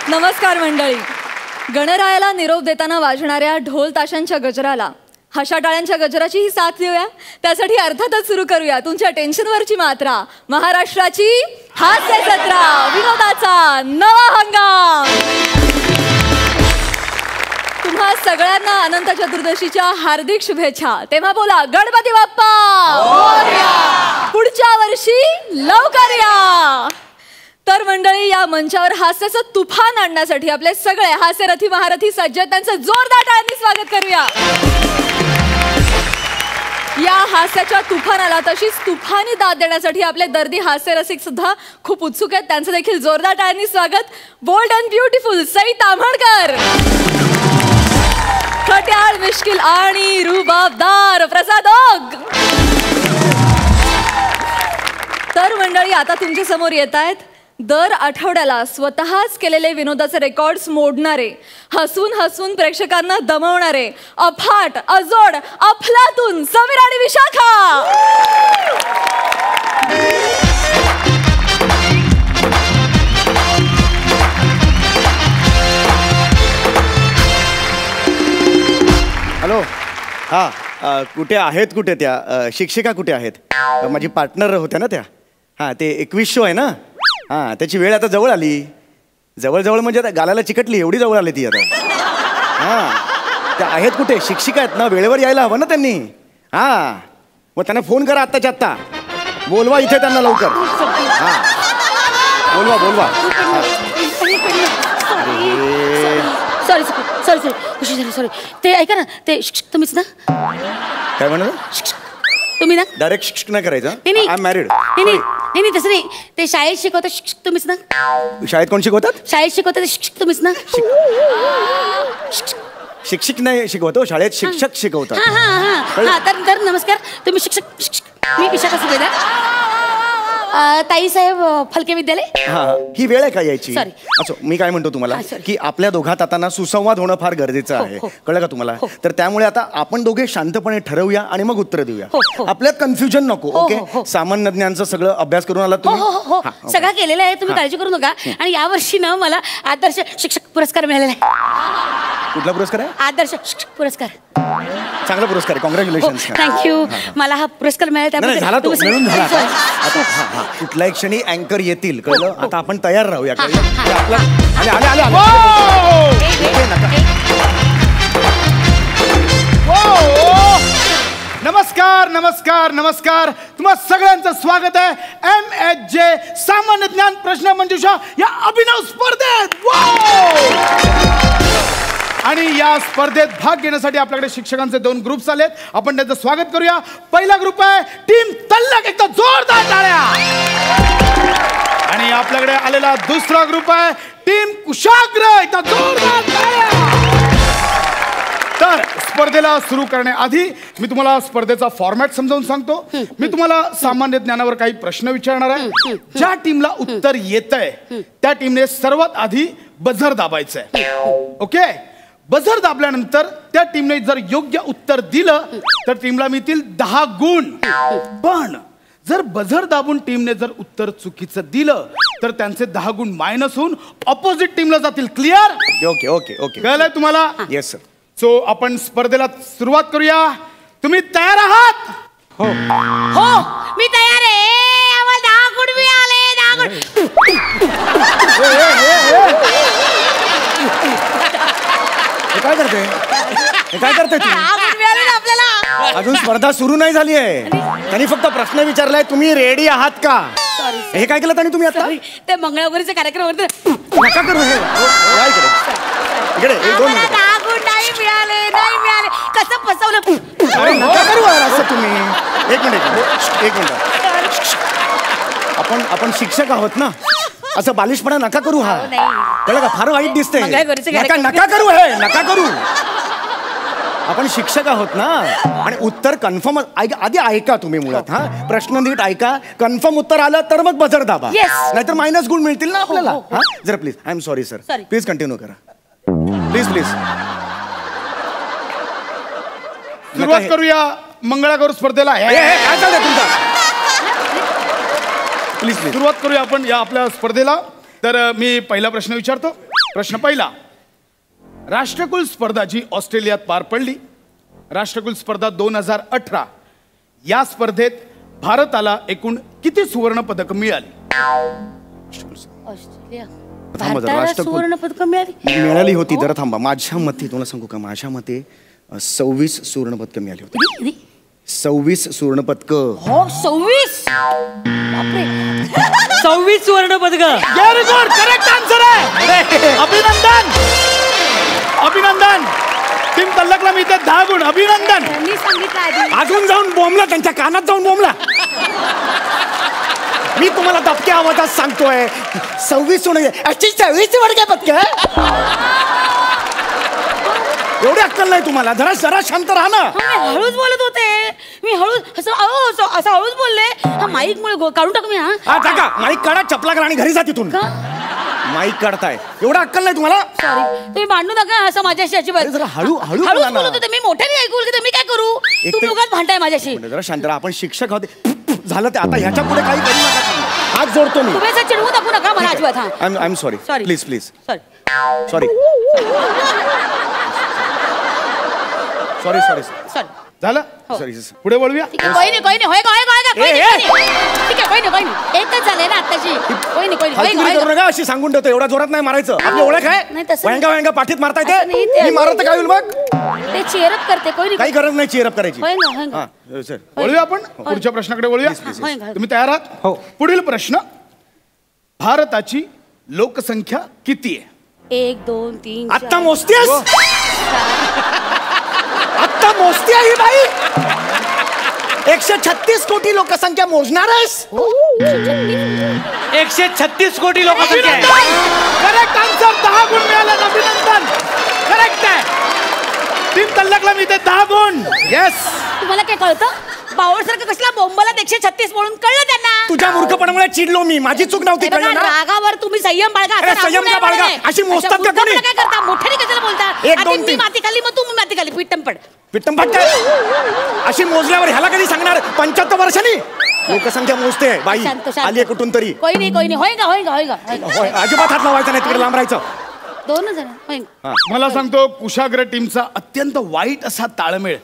नमस्कार मंडळी. गणरायाला निरोप देताना वाजणाऱ्या ढोल ताशांच्या गजराला हशा टाळ्यांच्या गजराची ही साथ देऊया. त्यासाठी अर्थातच सुरू करूया तुमच्या टेन्शनवरची मात्रा. महाराष्ट्राची हास्य जत्रा, विनोदाचा नवा हंगाम. तुम्हा सगळ्यांना अनंत चतुर्दशीच्या हार्दिक शुभेच्छा. तेव्हा बोला गणपती बाप्पा मोरया. पुढच्या वर्षी लवकर या. तर मंडळी, या मंचावर हास्याचं तुफान आणण्यासाठी आपले सगळे हास्यरथी महारथी सज्ज, त्यांचं जोरदार टाळ्यांनी स्वागत करूया. या हास्याच्या तुफानाला तशीच तुफानी दाद देण्यासाठी आपले दर्दी हास्यरसिक सुद्धा खूप उत्सुक आहेत. त्यांचं देखील जोरदार टाळ्यांनी स्वागत. Bold and beautiful Sai Tamhankar, खट्याळ, मिश्किल आणि रुबाबदार प्रसाद ओक. तर मंडळी, आता तुमच्या समोर येत आहेत दर आठवड्याला स्वतःच केलेले विनोदाचे रेकॉर्ड्स मोडणारे, हसून हसून प्रेक्षकांना दमवणारे अफाट, अजोड, अफलातून समीर आणि विशाखा. हॅलो. हां, कुठे आहेत? कुठे त्या शिक्षिका कुठे आहेत? माझी पार्टनर होत्या ना त्या. हां, ते 21 शो आहे ना. हां, त्याची वेळ आता जवळ आली. जवळ म्हणजे आता गालाला चिकटली एवढी जवळ आली ती आता. हां, त्या आहेत कुठे? शिक्षिका आहेत ना, वेळेवर यायला हवं ना त्यांनी. हां, मग त्यांना फोन करा आत्ताच्या आत्ता. बोलवा इथे त्यांना लवकर. हां, बोलवा. सॉरी सॉरी ते ऐका ना, ते तुम्हीच ना? काय म्हणा? तुम्ही ना? डायरेक्ट शिक्षक नाही करायचं. नाही, आय एम मॅरिड. नाही तसं नाही. ते शाळेत शिकवतात शिक्षक तुम्हीच ना? शाळेत कोण शिकवतात? शाळेत शिकवतात शिक्षक तुम्हीच ना? शिक्षक नाही शिकवतो, शाळेत शिक्षक शिकवतात. हा, तर नमस्कार. तुम्ही शिक्षक. मी विशाखा सुभेदार, ताई साहेब, फलके विद्यालय. हा, ही वेळ आहे का यायची? Sorry. अच्छा, मी काय म्हणतो तुम्हाला की आपल्या दोघात आता ना सुसंवाद होणं फार गरजेचं आहे. कळलं का तुम्हाला? तर त्यामुळे आता आपण दोघे शांतपणे ठरवूया आणि मग उत्तर देऊया. आपल्यात कन्फ्युजन नको. ओके, सामान्य ज्ञानचं सगळं अभ्यास करून आला तुम्ही? हो, सगळं केलेलं आहे. तुम्ही काळजी करू नका. आणि यावर्षी ना मला आदर्श शिक्षक पुरस्कार मिळालेला आहे. कुठला पुरस्कार आहे? आदर्श शिक्षक पुरस्कार. चांगला पुरस्कार आहे. कॉंग्रॅच्युलेशन. थँक्यू. मला हा पुरस्कार मिळाला झाला तो मिळून झाला. आता कुठल्याही क्षणी अँकर येतील. कळलं? आता आपण तयार राहूया. नमस्कार. तुम्हा सगळ्यांचं स्वागत आहे MHJ सामान्य ज्ञान प्रश्न मंजुषा या अभिनव स्पर्धेत. आणि या स्पर्धेत भाग घेण्यासाठी आपल्याकडे शिक्षकांचे 2 ग्रुप्स आलेत. आपण त्यांचं स्वागत करूया. पहिला ग्रुप आहे टीम तल्लक, एकदा जोरदार टाळ्या. आणि आपल्याकडे आलेला दुसरा ग्रुप आहे टीम कुशाग्र, एकदा जोरदार टाळ्या. तर स्पर्धेला सुरू करण्याआधी मी तुम्हाला स्पर्धेचा फॉर्मॅट समजावून सांगतो. मी तुम्हाला सामान्य ज्ञानावर काही प्रश्न विचारणार आहे. ज्या टीमला उत्तर येतंय त्या टीमने सर्वात आधी बझर दाबायचंय. ओके, बझर दाबल्यानंतर त्या टीमने जर योग्य उत्तर दिलं तर टीमला मिळतील 10 गुण. पण जर बझर दाबून टीमने जर उत्तर चुकीचं दिलं तर त्यांचे 10 गुण मायनस होऊन ऑपोजिट टीमला जातील. क्लिअर? ओके. कळलंय तुम्हाला? Yes sir. सो आपण स्पर्धेला सुरुवात करूया. तुम्ही तयार आहात? हो, मी तयार आहे. आम्हाला 10 गुण मिळाले. 10 गुण. काय करते? काय करते तू? आपल्याला अजून स्पर्धा सुरू नाही झाली आहे. त्यांनी फक्त प्रश्न विचारलाय, तुम्ही रेडी आहात का? हे काय केलं त्यांनी तुम्ही आता? ते मंगळागौरीच्या कार्यक्रमावर नका करू हे. इकडे 10 गुण नाही मिळाले. कसं फसवलं? अरे नका करू असं तुम्ही. एक मिनिट. आपण शिक्षक आहोत ना, असं बालिशपणा नका करू. हा, त्याला का फार वाईट दिसते. नका करू. आपण शिक्षक आहोत ना. आणि उत्तर कन्फर्म आधी ऐका तुम्ही मुळात. हा, प्रश्न नीट ऐका. कन्फर्म उत्तर आलं तर मग बझर दाबा, नाहीतर मायनस गुण मिळतील ना आपल्याला. हा, जरा please. I am sorry sir. Please continue करा. प्लीज. सुरुवात करूया मंगळागौर स्पर्धेला. काय चाललंय तुमचा? प्लीज सुरुवात करूया आपण या आपल्या स्पर्धेला. तर मी पहिला प्रश्न विचारतो. प्रश्न पहिला, राष्ट्रकुल स्पर्धा जी ऑस्ट्रेलियात पार पडली, राष्ट्रकुल स्पर्धा 2018, या स्पर्धेत भारताला एकूण किती सुवर्ण पदक मिळाली? ऑस्ट्रेलिया थांबा जरा, भारताला राष्ट्रकुल- सुवर्ण पदक मिळाली. मिळाली होती. जरा थांबा, माझ्या मते तुला सांगू का, माझ्या मते 26 सुवर्ण पदकं मिळाली होती. किती? 26 सुवर्ण पदक. हो 26. बापरे. 26 सुवर्ण पदक. व्हेरी गुड, करेक्ट आन्सर आहे. अभिनंदन अभिनंदन. टीम तल्लकला मी 10 गुण. अभिनंदन. मी सांगितलं आधी. अजून जाऊन बोंबला, त्यांच्या कानात जाऊन बोंबला. मी तुम्हाला दबक्या आवाजात सांगतोय 26 वर्ग पदक. एवढी अक्कल नाही तुम्हाला? जरा जरा शांत राहा ना. मी हळूच बोलत होते. मी हळूच असं हळूच बोलले. हा माईक मुळे काढून टाक मी. हा टाका माईक काढा, चपला करा आणि घरी जा तिथून. का? माईक काढताय, एवढा अक्कल नाही तुम्हाला? सॉरी, तुम्ही भांडू नका असं माझ्याशी अजिबात. अरे जरा हळू- हळू हळूच बोला ना. बोलत होते मी. मोठ्याने ऐकू की मी काय करू? एक तुम्ही तर- उगाच भांडताय माझ्याशी. जरा शांत राहा. आपण शिक्षक आहोत. झालं ते आता, ह्याच्या पुढे काही करू नका तुम्ही. हात जोडतो मी. तुम्ही असं चिडवू टाकू नका मला अजिबात. हा I am sorry. Sorry please please sorry. Sorry sorry sorry sorry. झालं? सॉरी. पुढे वळूया. ठीक आहे, कोई नाही होय का ठीक आहे, कोई नाही एकच झालंय ना आत्ताची. कोई नाही फालतूगिरी करू नका, अशी सांगून ठेवतो. एवढा जोरात नाही मारायचं. आपली ओळख नाही, आहे. तसं नाही. वयांगा पाठीत मारता असं नाही येते. ते. मी मारत काय होईल मग? ते चेअरअप करते. कोई काही नाही. गरज नाही चेअरअप करायची. होय ना. हा सर. वळूया आपण पुढच्या प्रश्नाकडे वळूया. होय का? तुम्ही तयार आहात? हो. पुढील प्रश्न, भारताची लोकसंख्या किती आहे? 1 2 3 आत्ता मोजतेस? आत्ता मोजते ही बाई. 136 कोटी लोकसंख्या मोजणार आहेस? 136 कोटी लोकसंख्या आहे. Correct answer. 10 गुण मिळाले. अभिनंदन. करेक्ट आहे. टीम तल्लकला मी 10 गुण. येस. तुम्हाला काय कळतं? बावळसारखं कसला बोंबाला 136 म्हणून कळलं त्यांना. तुझ्या मूर्खपणामुळे चिडलो मी. माझी चूक नव्हती. हे बघा, कळलं ना? रागावर तुम्ही संयम बाळगा. असं अरे, रागवू संयम नये का बाळगा? म्हणे. अशी मोजतात का अशा कोणी? मूर्खपणा काय करता? मोठ्याने कशाला बोलता? 1 आधी 2 मी 3 माती खाली, मग तू माती खाली. पिट्टम पड. पिट्टम फाट काय? अशी मोजल्यावर ह्याला कधी सांगणार? 75 वर्षांनी लोकसंख्या मोजते बाई. शांत आली कुठून तरी. कोई नाही होय का. होय, अजिबात हात लावायचा नाही. तिकडे लांब राहायचं. 2 जण होय. मला सांगतो, कुशाग्र टीमचा अत्यंत वाईट असा ताळमेळ,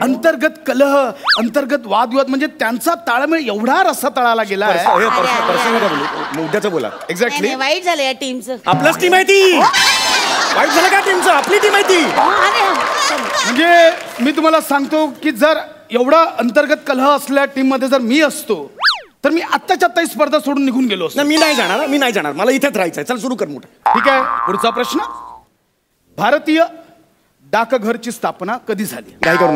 अंतर्गत कलह, अंतर्गत वादविवाद, म्हणजे त्यांचा ताळमेळ एवढा रस्सा तळाला गेला आहे. हे अरे, पर्सनल नका बोलू. मुद्द्याचं बोला. एक्झॅक्टली. नाही, वाईट झालं या टीमचं. आपलंच टीम आहे ती. वाईट झालं का टीमचं? आपली टीम आहे ती. म्हणजे मी तुम्हाला सांगतो की जर एवढा अंतर्गत कलह असलेल्या टीम मध्ये जर मी असतो तर मी आत्ताच्या आत्ता ही स्पर्धा सोडून निघून गेलो असतो. नाही, मी नाही जाणार. मला इथेच राहायचंय. चल सुरू कर मोठं. ठीक आहे. पुढचा प्रश्न, भारतीय डाकघरची स्थापना कधी झाली? घाई करू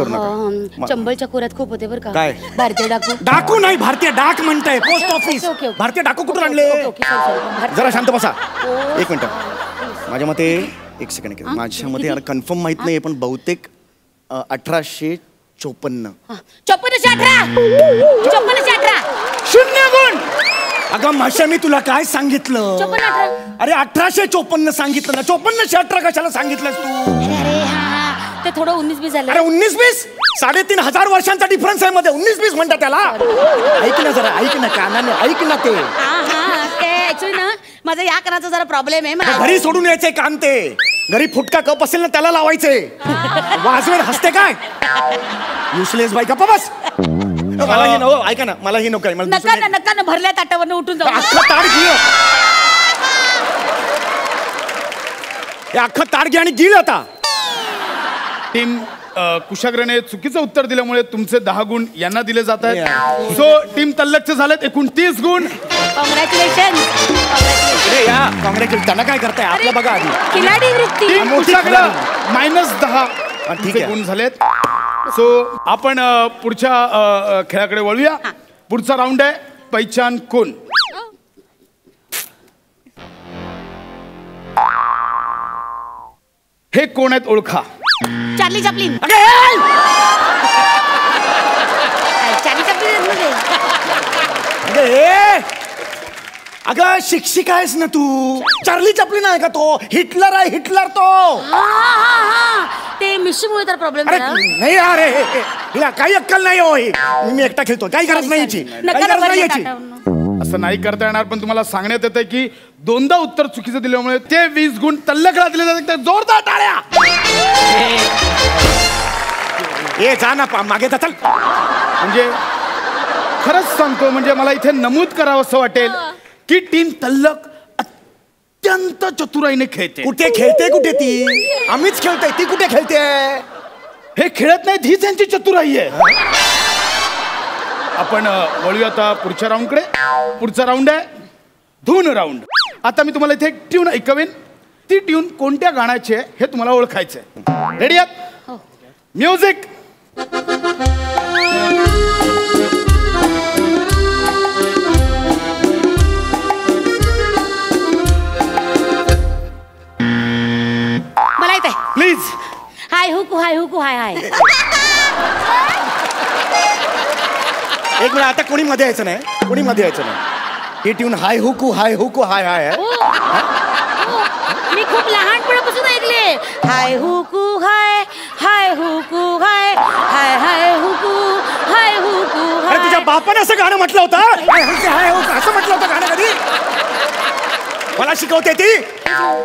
नका. चंबलच्या खोऱ्यात खूप होते बरं का. काय? भारतीय डाकू. डाकू नाही, भारतीय डाक म्हणताय. Post office. Okay, okay. भारतीय डाकू कुठून आणले? ओके. जरा शांत बसा. 1 मिनिट. माझ्या मते 1 सेकंड. माझ्या मते यार कन्फर्म माहित नाही, पण बहुतेक 1854. 5418. 0 गुण. अगं माशा, मी तुला काय सांगितलं? 5418. अरे 1854 सांगितलं ना. 5418 कशाला सांगितलंस तू? अरे हा, ते थोडं 19-20 झालं. अरे 19-20? 3500 वर्षांचा डिफरन्स आहे मध्ये. 19-20 म्हणतात त्याला. ऐक ना जरा, ऐक ना कानाने, ऐक ना. ते हा ते ऍक्च्युली ना माझा या कानाचा जरा प्रॉब्लेम आहे. मला घरी सोडून यायचे काम ते. घरी फुटका कप असेल ना त्याला लावायचे. वाजवेल हसते काय? युसलेस बाई गप्पा बस. मला ही नको. ऐका ना, मला ही नको आहे. मला नका ना भरल्या ताटावरनं उठून जाऊ. अख्खं ताट गिळ. हे अख्खं ताट घे आणि गिळ आता. टीम कुशाग्रने चुकीचं उत्तर दिल्यामुळे तुमचे 10 गुण यांना दिले जात आहेत. सो टीम तल्लकचे झालेत एकूण 30 गुण. कॉंग्रॅच्युलेशन. अरे या काँग्रेस त्यांना काय करताय? आपलं बघा आधी. खिलाडी वृत्ती. टीम कुशाग्र -10 ठीक आहे. गुण झालेत. सो आपण पुढच्या खेळाकडे वळूया. पुढचा राऊंड आहे पहिचान कोण. हे कोण आहेत ओळखा. Charlie Chaplin. चार्ली चॅपलिन मध्ये. अगं शिक्षिका आहेस ना तू. चार्ली चॅपलिन आहे का तो? हिटलर आहे, हिटलर तो. हा ते मिशीमुळे तर प्रॉब्लेम अरे झाला. नाही अरे हिला काही अक्कल नाही हो. मी एकटा खेळतो. काही गरज नाही याची. काही गरज नाही याची. असं नाही करता येणार, पण तुम्हाला सांगण्यात येतं की 2दा उत्तर चुकीचं दिल्यामुळे ते 20 गुण तल्लकला दिले जातात. तर जोरदार टाळ्या. ए जा ना मागे जा चल. म्हणजे खरंच सांगतो, म्हणजे मला इथे नमूद करावं असं वाटेल की टीम तल्लक अत्यंत चतुराईने खेळते. कुठे खेळते कुठे ती? आम्हीच खेळतोय, ती कुठे खेळते? हे खेळत नाहीत, ही त्यांची चतुराई आहे. आपण वळूया आता पुढच्या राऊंडकडे. पुढचा राऊंड आहे धून राऊंड. आता मी तुम्हाला इथे एक ट्यून ऐकवेन. ती ट्यून कोणत्या गाण्याची आहे हे तुम्हाला ओळखायचंय. रेडी आहात? म्युझिक. मला येत आहे. प्लीज. हाय हुकू हाय हुकू हाय हाय. एक मिनिट, आता कोणी मध्ये यायचं नाही, कोणी मध्ये यायचं नाही. ही ट्यून हाय हुकू हाय हुकू हाय हाय आहे. मी खूप लहानपणापासून ऐकले. हाय हुकू हाय हाय हुकू हाय हाय हाय हुकू हाय हुकू अरे तुझ्या हाय. बापाने असं गाणं म्हटलं होतं? हाय हुकू हाय हुकू असं म्हटलं होतं गाणं कधी? मला शिकवते ती.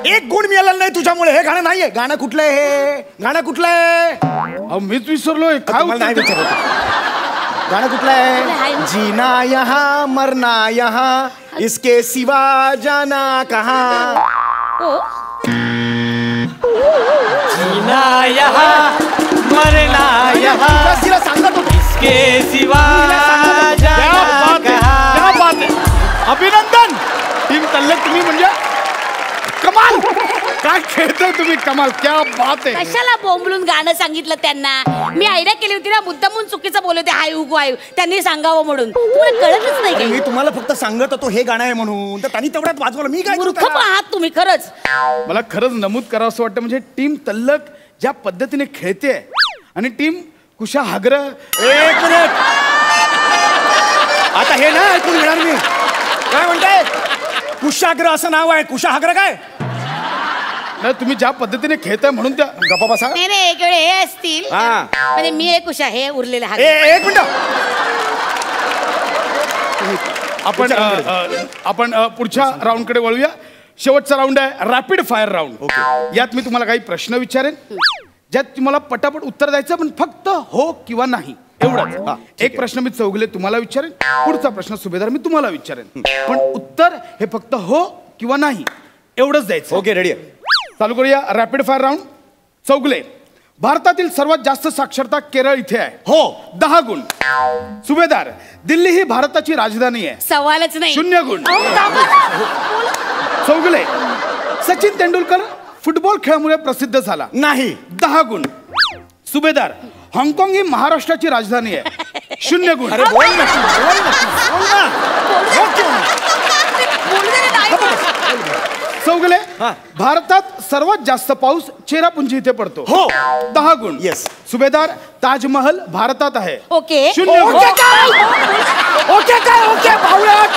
1 गुण मिळाला नाही तुझ्यामुळे. हे गाणं नाहीये. गाणं कुठलं आहे हे? गाणं कुठलं आहे? अहो मीच विसरलोय. काय तुम्हाला नाही उत्तर द्या? विचारत. गाणं कुठलं आहे? जीना यहाँ मरना यहाँ इसके सिवा जाना कहाँ. जीना यहाँ मरना यहाँ तिला सांगत होती. के सिवा क्या जाना बात आहे, कहाँ. क्या बात आहे. अभिनंदन. टीम तल्लक तुम्ही म्हणजे कमाल. काय खेळताय तुम्ही, कमाल. क्या बात आहे. कशाला बोंबलून गाणं सांगितलं त्यांना? मी आयडिया केली होती ना, मुद्दामून चुकीचं बोलवते हाय हुकू हाय. त्यांनी सांगावं म्हणून. तुम्हाला कळतच नाही अरे मी काही. तुम्हाला फक्त सांगत होतो हे गाणं आहे म्हणून, तर त्यांनी तेवढ्यात वाजवलं. मी काय करू मूर्ख त्याला? आहात तुम्ही खरंच. मला खरंच नमूद करावं असं वाटतं, म्हणजे टीम तल्लक ज्या पद्धतीने खेळते आणि टीम कुशा हागर. एक मिनिट, आता हे ना ऐकून घेणार मी. काय म्हणताय? कुशाग्र असं नाव आहे. कुशाग्र काय? नाही, तुम्ही ज्या पद्धतीने खेळताय म्हणून त्या. गप्पा बसा. नाही नाही, एक वेळ हे असतील. हा. म्हणजे मी एक कुशा हे उरलेलं हा. एक मिनिट. आपण पुढच्या राऊंडकडे वळूया. शेवटचा राऊंड आहे रॅपिड फायर राऊंड. यात मी तुम्हाला काही प्रश्न विचारेन, ज्यात तुम्हाला पटापट उत्तर द्यायचं, पण फक्त हो किंवा नाही एवढंच. एक प्रश्न मी चौगुले तुम्हाला विचारेन, पुढचा प्रश्न सुभेदार मी तुम्हाला विचारेन, पण उत्तर हे फक्त हो किंवा नाही एवढंच द्यायचं. ओके, रेडी आहे. चालू करूया रॅपिड फायर राऊंड. चौगुले, भारतातील सर्वात जास्त साक्षरता केरळ इथे आहे. हो. 10 गुण. सुभेदार, दिल्ली ही भारताची राजधानी आहे. सवालच नाही. 0 गुण. अहो, थांबा ना. चौगुले, सचिन तेंडुलकर फुटबॉल खेळामुळे प्रसिद्ध झाला. नाही. 10 गुण. सुभेदार, हाँगकाँग ही महाराष्ट्राची राजधानी आहे. 0 गुण. अरे बोल ना तू, बोल ना तू, बोल ना. हो किंवा नाही? बोलू दे रे, नाही. चौगुले, हा. भारतात सर्वात जास्त पाऊस चेरापुंजी इथे पडतो. हो. 10 गुण. Yes. सुभेदार, ताजमहल भारतात आहे. ओके. 0 गुण. ओके काय? ओके काय? ओके बावळट.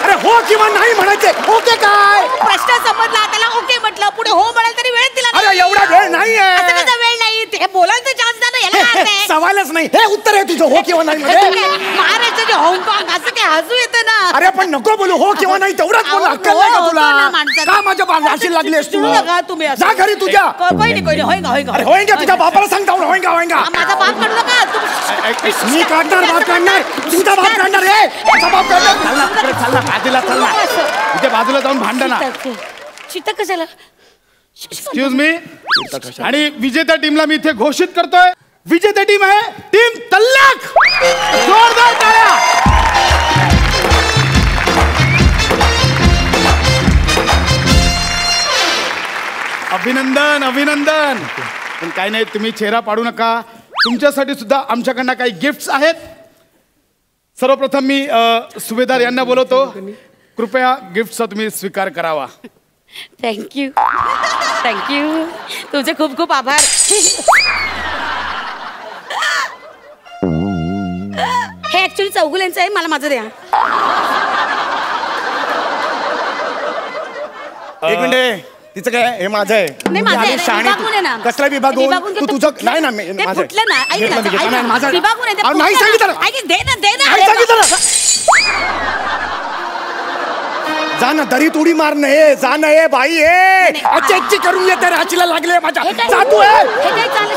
अरे हो किंवा नाही म्हणायचे. ओके काय? प्रश्न समजला, त्याला ओके म्हटलं, पुढे हो म्हणाल तरी वेळ दिला अरे नाही. एवढा वेळ नाहीये. आता कसा वेळ नाही? हे बोलायचं चान्स द्या ना, याला काय अर्थ आहे? सवालच नाही. हे उत्तर आहे तुझं हो किंवा नाही असं मध्ये. काय? महाराष्ट्राचे हाँगकाँग असं काय हसू येतं ना. अरे पण नको बोलू हो किंवा नाही, तेवढाच बोल. अहो, अक्कल नाही का हो, तुला? होतो ना माणसाला. का माझ्या भाषेत लागलीस तू? चिडू नका तुम्ही असं. जा घरी तुझ्या. कोई नाही, कोई नाही. होईगा, होईगा. अरे होईंगा, तुझ्या बापाला सांगता होईंगा होईंगा. हा, माझा बाप काढू नका तुम्ही. मी काढणार, बाप काढणार. तुझा बाप काढणार रे. तुझा बाप काढणार. चालला तिकडे, चालला बाजूला चालला. इथे बाजूला जाऊन भांडणा. चित्त कशाला? Excuse me. आणि विजेत्या टीमला मी इथे घोषित करतोय. विजेत्या टीम आहे टीम तल्लक. जोरदार टाळ्या. अभिनंदन, अभिनंदन. पण काय नाही, तुम्ही चेहरा पाडू नका. तुमच्यासाठी सुद्धा आमच्याकडनं काही गिफ्ट्स आहेत. सर्वप्रथम मी सुभेदार यांना बोलवतो. कृपया गिफ्टचा तुम्ही स्वीकार करावा. Thank you, thank you. तुमचे खूप खूप आभार. हे ऍक्च्युली चौगुल्यांचं आहे, मला माझं द्या. एक मिनिट. तिचं काय? हे माझं आहे. नाही, माझं आहे. शहाणी विभागून आहे ना. तू. कसला विभागून? विभागून तू ते तुझं फुटलं. नाही ना. ते माझं फुटलं ना. ऐक घेतलं मी, ना, घेतलं. ऐक नाही, ना. माझं आहे. विभागून आहे ते अहो, नाही फुटलं सांगितलं ना. ना. ऐक, दे ना, दे ना. नाही दे ना. सांगितलं ना. जा ना दरीत उडी मार नये जा नये बाई चेकची करून येते राचीला लागले माझ्या जातू हे काय चाललं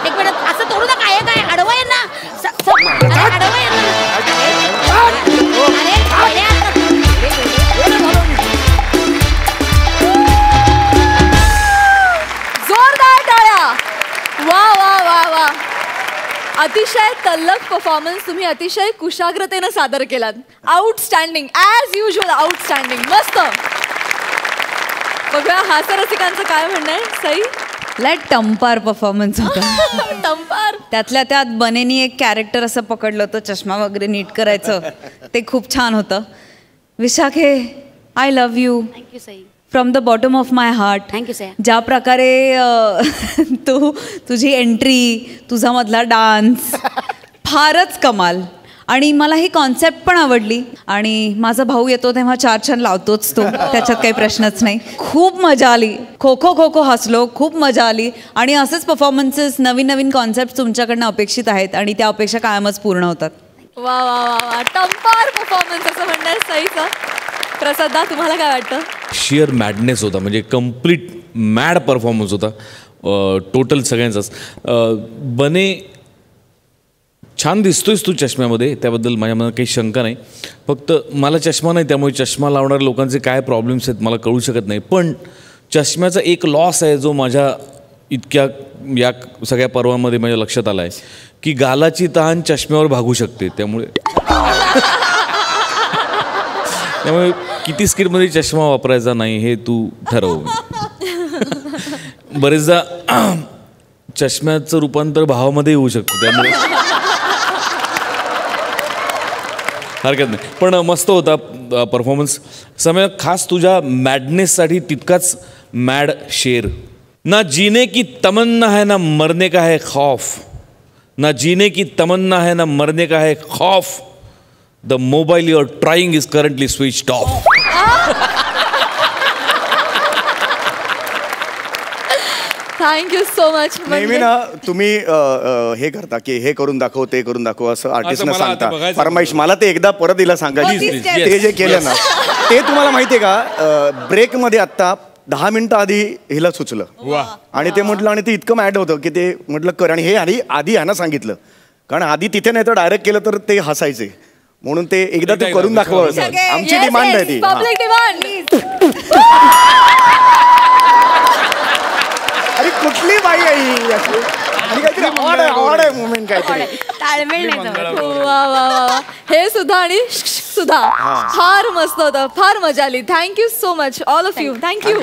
एक मिनिट असं तोडू नका हे काय आडवं आहे ना आडवं आहे जोरदार टाळ्या. वा वा वा वा. अतिशय तल्लख परफॉर्मन्स तुम्ही अतिशय कुशाग्रतेनं सादर केलात. आउटस्टँडिंग ॲज युजल आउटस्टँडिंग मस्त. बघूया हास्यरसिकांचं काय म्हणणं आहे. सई लय टंपार परफॉर्मन्स होता. टंपार. त्यातल्या त्यात बनेनी एक कॅरेक्टर असं पकडलं होतं चष्मा वगैरे नीट करायचं ते खूप छान होतं. विशाखे I love you thank you Sai from the bottom of my heart. Thank you Sai. ज्या प्रकारे तुझी एंट्री तुझा मधला डान्स फारच कमाल. आणि मला ही कॉन्सेप्ट पण आवडली. आणि माझा भाऊ येतो तेव्हा 4 छान लावतोच तो त्याच्यात काही प्रश्नच नाही. खूप मजा आली. खो खो हसलो. खूप मजा आली. आणि असेच परफॉर्मन्सेस नवीन नवीन कॉन्सेप्ट तुमच्याकडनं अपेक्षित आहेत आणि त्या अपेक्षा कायमच पूर्ण होतात. वा वा वा वा. टंपार परफॉर्मन्स असं म्हणणं आहे सईचं. प्रसादा तुम्हाला काय वाटतं. शिअर मॅडनेस होता म्हणजे कम्प्लीट मॅड परफॉर्मन्स होता टोटल सगळ्यांचाच. बने छान दिसतोयस तू चष्म्यामध्ये त्याबद्दल माझ्या मनात काही शंका नाही. फक्त मला चष्मा नाही त्यामुळे चष्मा लावणाऱ्या लोकांचे काय प्रॉब्लेम्स आहेत मला कळू शकत नाही. पण चष्म्याचा एक लॉस आहे जो माझ्या इतक्या या सगळ्या पर्वामध्ये माझ्या लक्षात आला आहे की गालाची तहान चष्म्यावर भागू शकते. त्यामुळे किती स्किनमध्ये चष्मा वापरायचा नाही हे तू ठरव. बरेचदा चष्म्याचं रूपांतर भावामध्ये होऊ शकतं त्यामुळे हरकत नाही. पण मस्त होता परफॉर्मन्स. समय खास तुझ्या मॅडनेससाठी तितकाच मॅड शेर. ना जीने की तमन्ना है ना मरने का है खौफ. ना जीने की तमन्ना है ना मरने का है खौफ. The mobile you're trying is currently switched off. Thank you so much. नेहमी ना तुम्ही हे करता की हे करून दाखव ते करून दाखव असं आर्टिस्टना मला आता सांगता बघायचं फरमाईश. मला ते एकदा परत तिला सांगायची. Please, please, ते जे केलं ना ते तुम्हाला माहितीये का ब्रेकमध्ये आत्ता 10 मिनिटं आधी हिला सुचलं आणि ते म्हटलं आणि ते इतकं मॅड होतं की ते म्हटलं कर. आणि हे आधी ह्यानं सांगितलं कारण आधी तिथे नाही तर डायरेक्ट केलं तर ते हसायचे म्हणून ते एकदा तू करून दाखव. आमची डिमांड आहे ती. Public demand. अरे कुठली बाई आहे ही अशी आणि काहीतरी आवड आहे मुवमेंट काहीतरी. ताळमेळ नाही जमत. वा वा वा. हे सुद्धा आणि सुद्धा फार मस्त होतं. फार मजा आली. Thank you so much all of you. Thank you.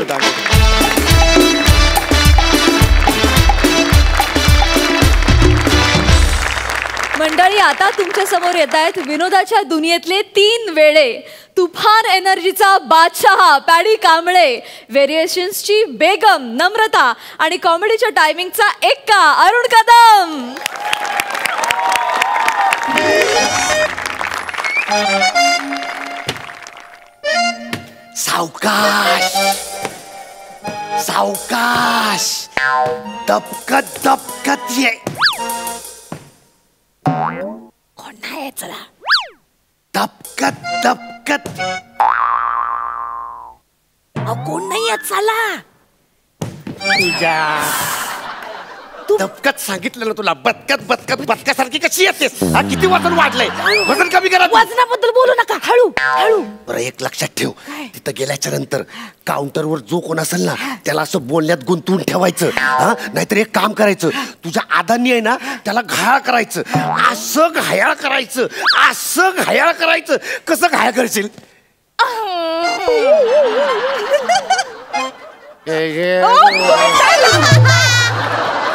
मंडळी आता तुमच्या समोर येत आहेत विनोदाच्या दुनियेतले 3 वेळे. तुफान एनर्जीचा बादशहा पॅडी कांबळे, व्हेरिएशन्सची बेगम नम्रता आणि कॉमेडीच्या टायमिंगचा एक्का अरुण कदम. सावकाश सावकाश दबकत दबकत ये. कोण नाही चला दबकत दबकत कोण नाही चला. तुझ्या दबकत सांगितलं ना तुला. बदकत बदकत बदकासारखी कशी येतेस. हा किती वजन वाढलंय. वजन कमी करा. वजनाबद्दल बोलू नका. हळू हळू. बरं एक लक्षात ठेव तिथं गेल्याच्या नंतर काउंटरवर जो कोण असेल ना त्याला असं बोलण्यात गुंतवून ठेवायचं. हा नाहीतर एक काम करायचं तुझ्या आदानी आहे ना त्याला घायाळ करायचं. असं घायाळ करायचं. असं घायाळ करायचं. कसं घायाळ करशील.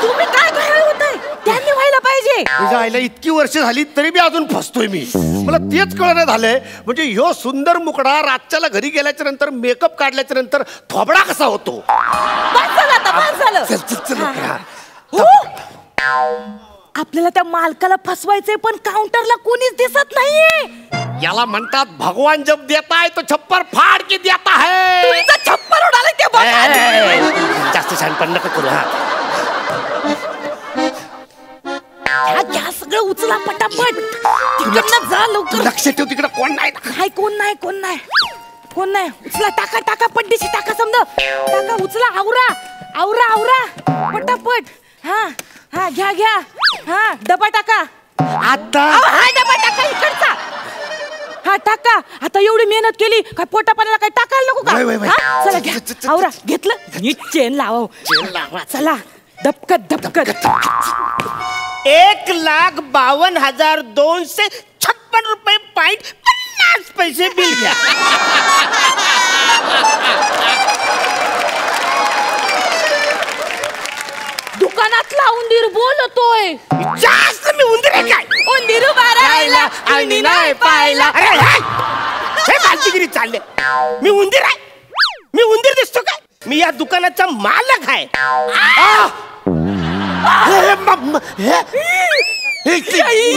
तुम्ही काय घायल होताय. त्यांनी व्हायला पाहिजे. तुझ्या आईला इतकी वर्ष झाली तरी बी अजून फसतोय मी. मला तेच कळणं झालंय म्हणजे ह्यो सुंदर मुकडा रातच्याला घरी गेल्याच्या नंतर मेकअप काढल्याच्या नंतर थोबडा कसा होतो. बस झालं आता. बस झालं. चल चल चल हा. आपल्याला त्या मालकाला फसवायचंय पण काउंटरला कोणीच दिसत नाहीये. याला म्हणतात भगवान जब देता है तो छप्पर फाड़ के देता है. तुमचा छप्पर उडालाय ते बघा. जास्त छानपण नका करू. हा घ्या सगळं उचला पटापट. तिकडनं जा लवकर. लक्ष ठेव तिकडे कोण नाही. नाही कोण नाही कोण नाही. कोण नाही उचला टाका टाका पड्डीशी टाका समजा टाका उचला आवरा आवरा आवरा पटापट हा हा घ्या घ्या हा डबा टाका आता हा डबा टाका इकडचा हा टाका आता एवढी मेहनत केली काय पोटा पाण्याला काय टाकायला नको वय, वय, वय. का चला घ्या आवरा घेतलं नीट चेन लावा चला धपकत धपकत 1,52,256 रुपये पॉइंट 50 पैसे बिल घ्या. दुकानातला उंदीर बोलतोय जास्त मी उंदीर आहे काय उंदीर बारायला आणि नाही पाहिला. हे फालतूगिरी चालले. मी उंदीर आहे मी उंदीर दिसतो काय मी या दुकानाचा मालक आहे.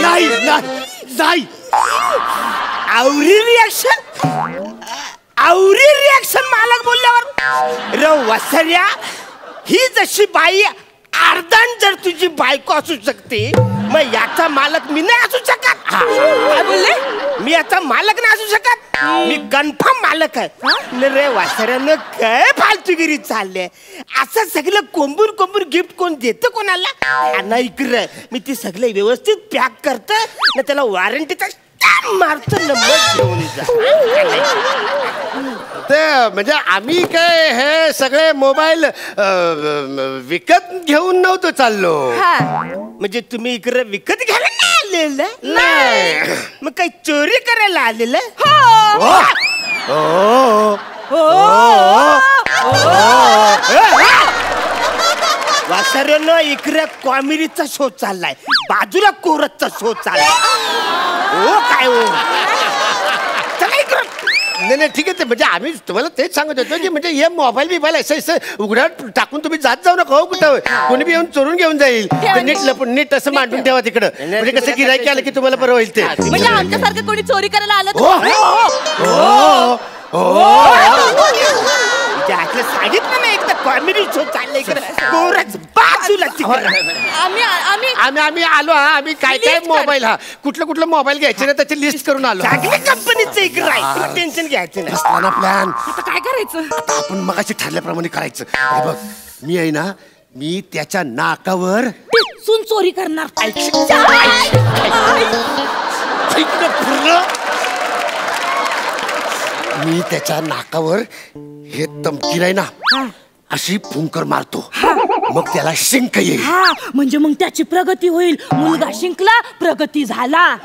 नाही नाही आवरी रिॲक्शन मालक बोलल्यावर र वसर्या ही जशी बाई अर्धान जर तुझी बायको असू शकते मग याचा मालक मी नाही असू शकत. काय बोलले मी याचा मालक नाही असू शकत मी कन्फर्म मालक आहे. रे वासऱ्यानं काय फालतूगिरी चालले असं सगळं कोंबून कोंबून गिफ्ट कोण देतं कोणाला नाही इकडे मी ती सगळे व्यवस्थित पॅक करत ना त्याला वॉरंटीचा मारतो नंबर घेऊन जा. ते म्हणजे आम्ही काय हे सगळे मोबाईल विकत घेऊन नव्हतो चाललो. म्हणजे तुम्ही इकडे विकत घ्यायला नाही आलेलं नाही. मग काही चोरी करायला आलेलं. वासऱ्यानं इकडे कॉमेडीचा शो चाललाय बाजूला कोरतचा शो चाललाय. हो काय हो नाही ठीक आहे. म्हणजे आम्ही तुम्हाला तेच सांगत होतो की म्हणजे हे मोबाईल बिबाईल असं उघड्यात टाकून तुम्ही जात जाऊ नका. हो कुठं कोणी बी येऊन चोरून घेऊन जाईल. नीट लपून नीट असं मांडून ठेवा तिकडं म्हणजे कसं गिरायकी आलं की तुम्हाला बरं होईल ते. म्हणजे आमच्यासारखं कोणी चोरी करायला आलं सांगितलं ना एकदा कॉमेडी शो चाललाय इकडे कोरच बाजूला आम्ही आलो. आम्ही काय काय मोबाईल कुठलं मोबाईल घ्यायचे ना त्याची लिस्ट करून आलो. चांगल्या कंपनीचं इकडे आहे टेन्शन घ्यायचं नाही. प्लॅन आता काय करायचं आता आपण मगाशी ठरल्याप्रमाणे करायचं. हे बघ मी आहे ना मी त्याच्या नाकावर सून चोरी करणार मी त्याच्या नाकावर हे तमकीर आहे ना अशी फुंकर मारतो मग त्याला शिंक येईल. म्हणजे मग त्याची प्रगती होईल. मुलगा शिंकला प्रगती झाला.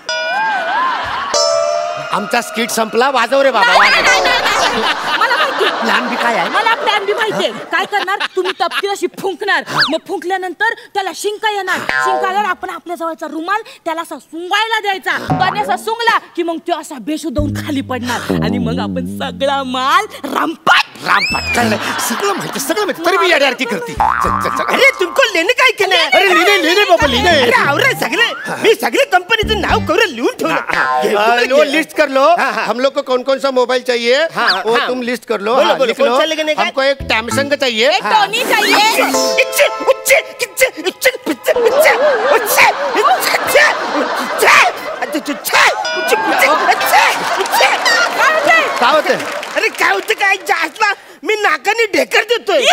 आमचा स्किट संपला. वाजव रे बाबा. मला माहिती प्लॅन बी काय आहे. मला प्लॅन बी माहितीये काय करणार तुम्ही तपकीर अशी फुंकणार मग फुंकल्यानंतर त्याला शिंका येणार. शिंका आल्यावर आपण आपल्या जवळचा रुमाल त्याला असा सुंगायला द्यायचा. तो असा सुंगला की मग तो असा बेशुद्ध होऊन खाली पडणार आणि मग आपण सगळा माल रामपाट सगळं माहिती तरी मी याडी करते. अरे तुमको लेणे काय केलं. अरे लिहिणे बाबा लिहिणे सगळे मी सगळे कंपनीचं नाव करून लिहून ठेवलं. लिस्ट कर लो हम लोग को कौन कौन सा मोबाइल चाहिए वो तुम लिस्ट कर लो. लिख लो. हमको एक सैमसंग चाहिए. टोनी चाहिए. काय होते. अरे काय होतं काय जास्त मी नाकाने ढेकर देतोय.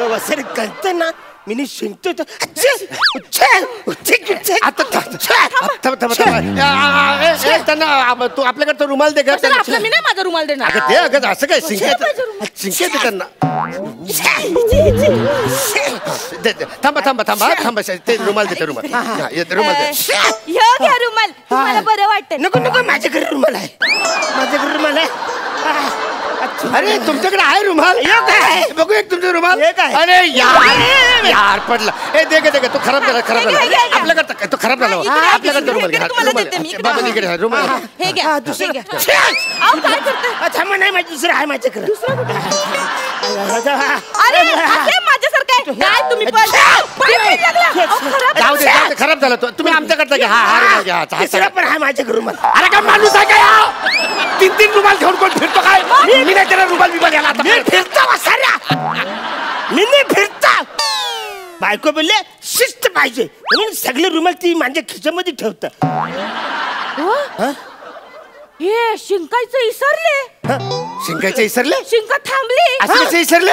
वसरे कळतं ना मी शिंकतोय त्यांना तू आपल्याकडे तो रुमाल दे. मी नाही माझा रुमाल देणार. ते अगं असं काय शिंके त्यांना. थांबा ते रुमाल देते. रुमाल घ्या रुमाल तुम्हाला बरं वाटतं. नको माझ्या घरी रुमाल आहे. अरे तुमच्याकडे आहे रुमाल. बघू एक तुमचा रुमाल. अरे यार पडला. दे तो खराब झाला आपल्याकडे तो खराब झाला. आपल्याकडे रुमाल हे घ्या दुसरं घ्या. काय करताय. थांबा नाही माझं दुसरं आहे माझ्याकडे. अरे माझ्यासारखं आहे काय तुम्ही खराब झाला तो. तुम्ही आमच्याकडचा घ्या. हा घ्या. तिसरा पण आहे माझ्याकडे रुमाल. अरे काय माणूस आहे का. 3 रुमाल घेऊन कोण फिरतो काय. मी नाही त्याला रुमाल बिमाल याला मी नाही फिरता. बायको बोलले शिस्त पाहिजे म्हणून सगळे रुमाल ती माझ्या खिशामध्ये ठेवत. हे शिंकायचं इसरले. शिंकायचे विसरले शिंका थांबली. असे कसे विसरले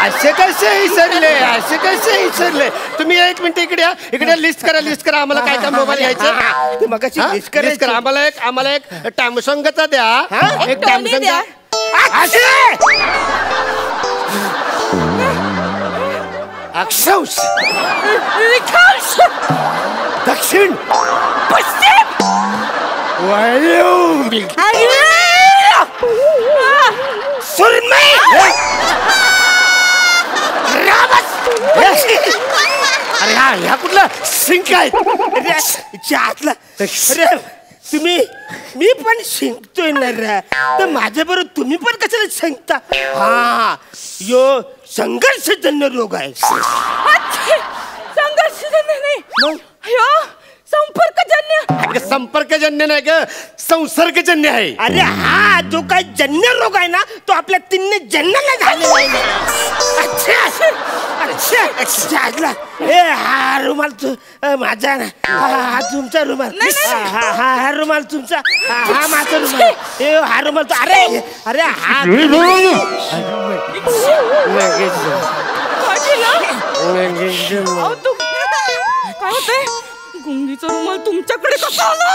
असे कसे विसरले असे कसे विसरले तुम्ही एक मिनिट इकडे या इकडे लिस्ट करा आम्हाला काय काय मोबाईल घ्यायचं ते मगाशी लिस्ट लिस्ट करा आम्हाला एक टॅमसंगचा द्या एक टोनी द्या. अक्षौष विकास. दक्षिण पश्चिम. वायू सुरमई अरे ह्या कुठला सिंक आहे अरे तुम्ही मी पण शिंकतोय ना रे तर माझ्या बरोबर तुम्ही पण कशाला शिंकता. हा यो संघर्षजन्य रोग आहे. संघर्षजन्य नाही अयो संपर्कजन्य. संपर्कजन्य नाही ग संसर्गजन्य आहे. अरे हा जो काय जन्य रोग आहे ना तो आपल्या तिन्ही जन्याला झालेला आहे ना. अच्छा ए हा रुमाल माझा ना हा तुमचा रुमाल. हा रुमाल तुमचा हा माझा रुमाल. ए हा रुमाल तो अरे अरे हा काय होतंय. गुंगीचा रुमाल तुमच्याकडे कसा आला.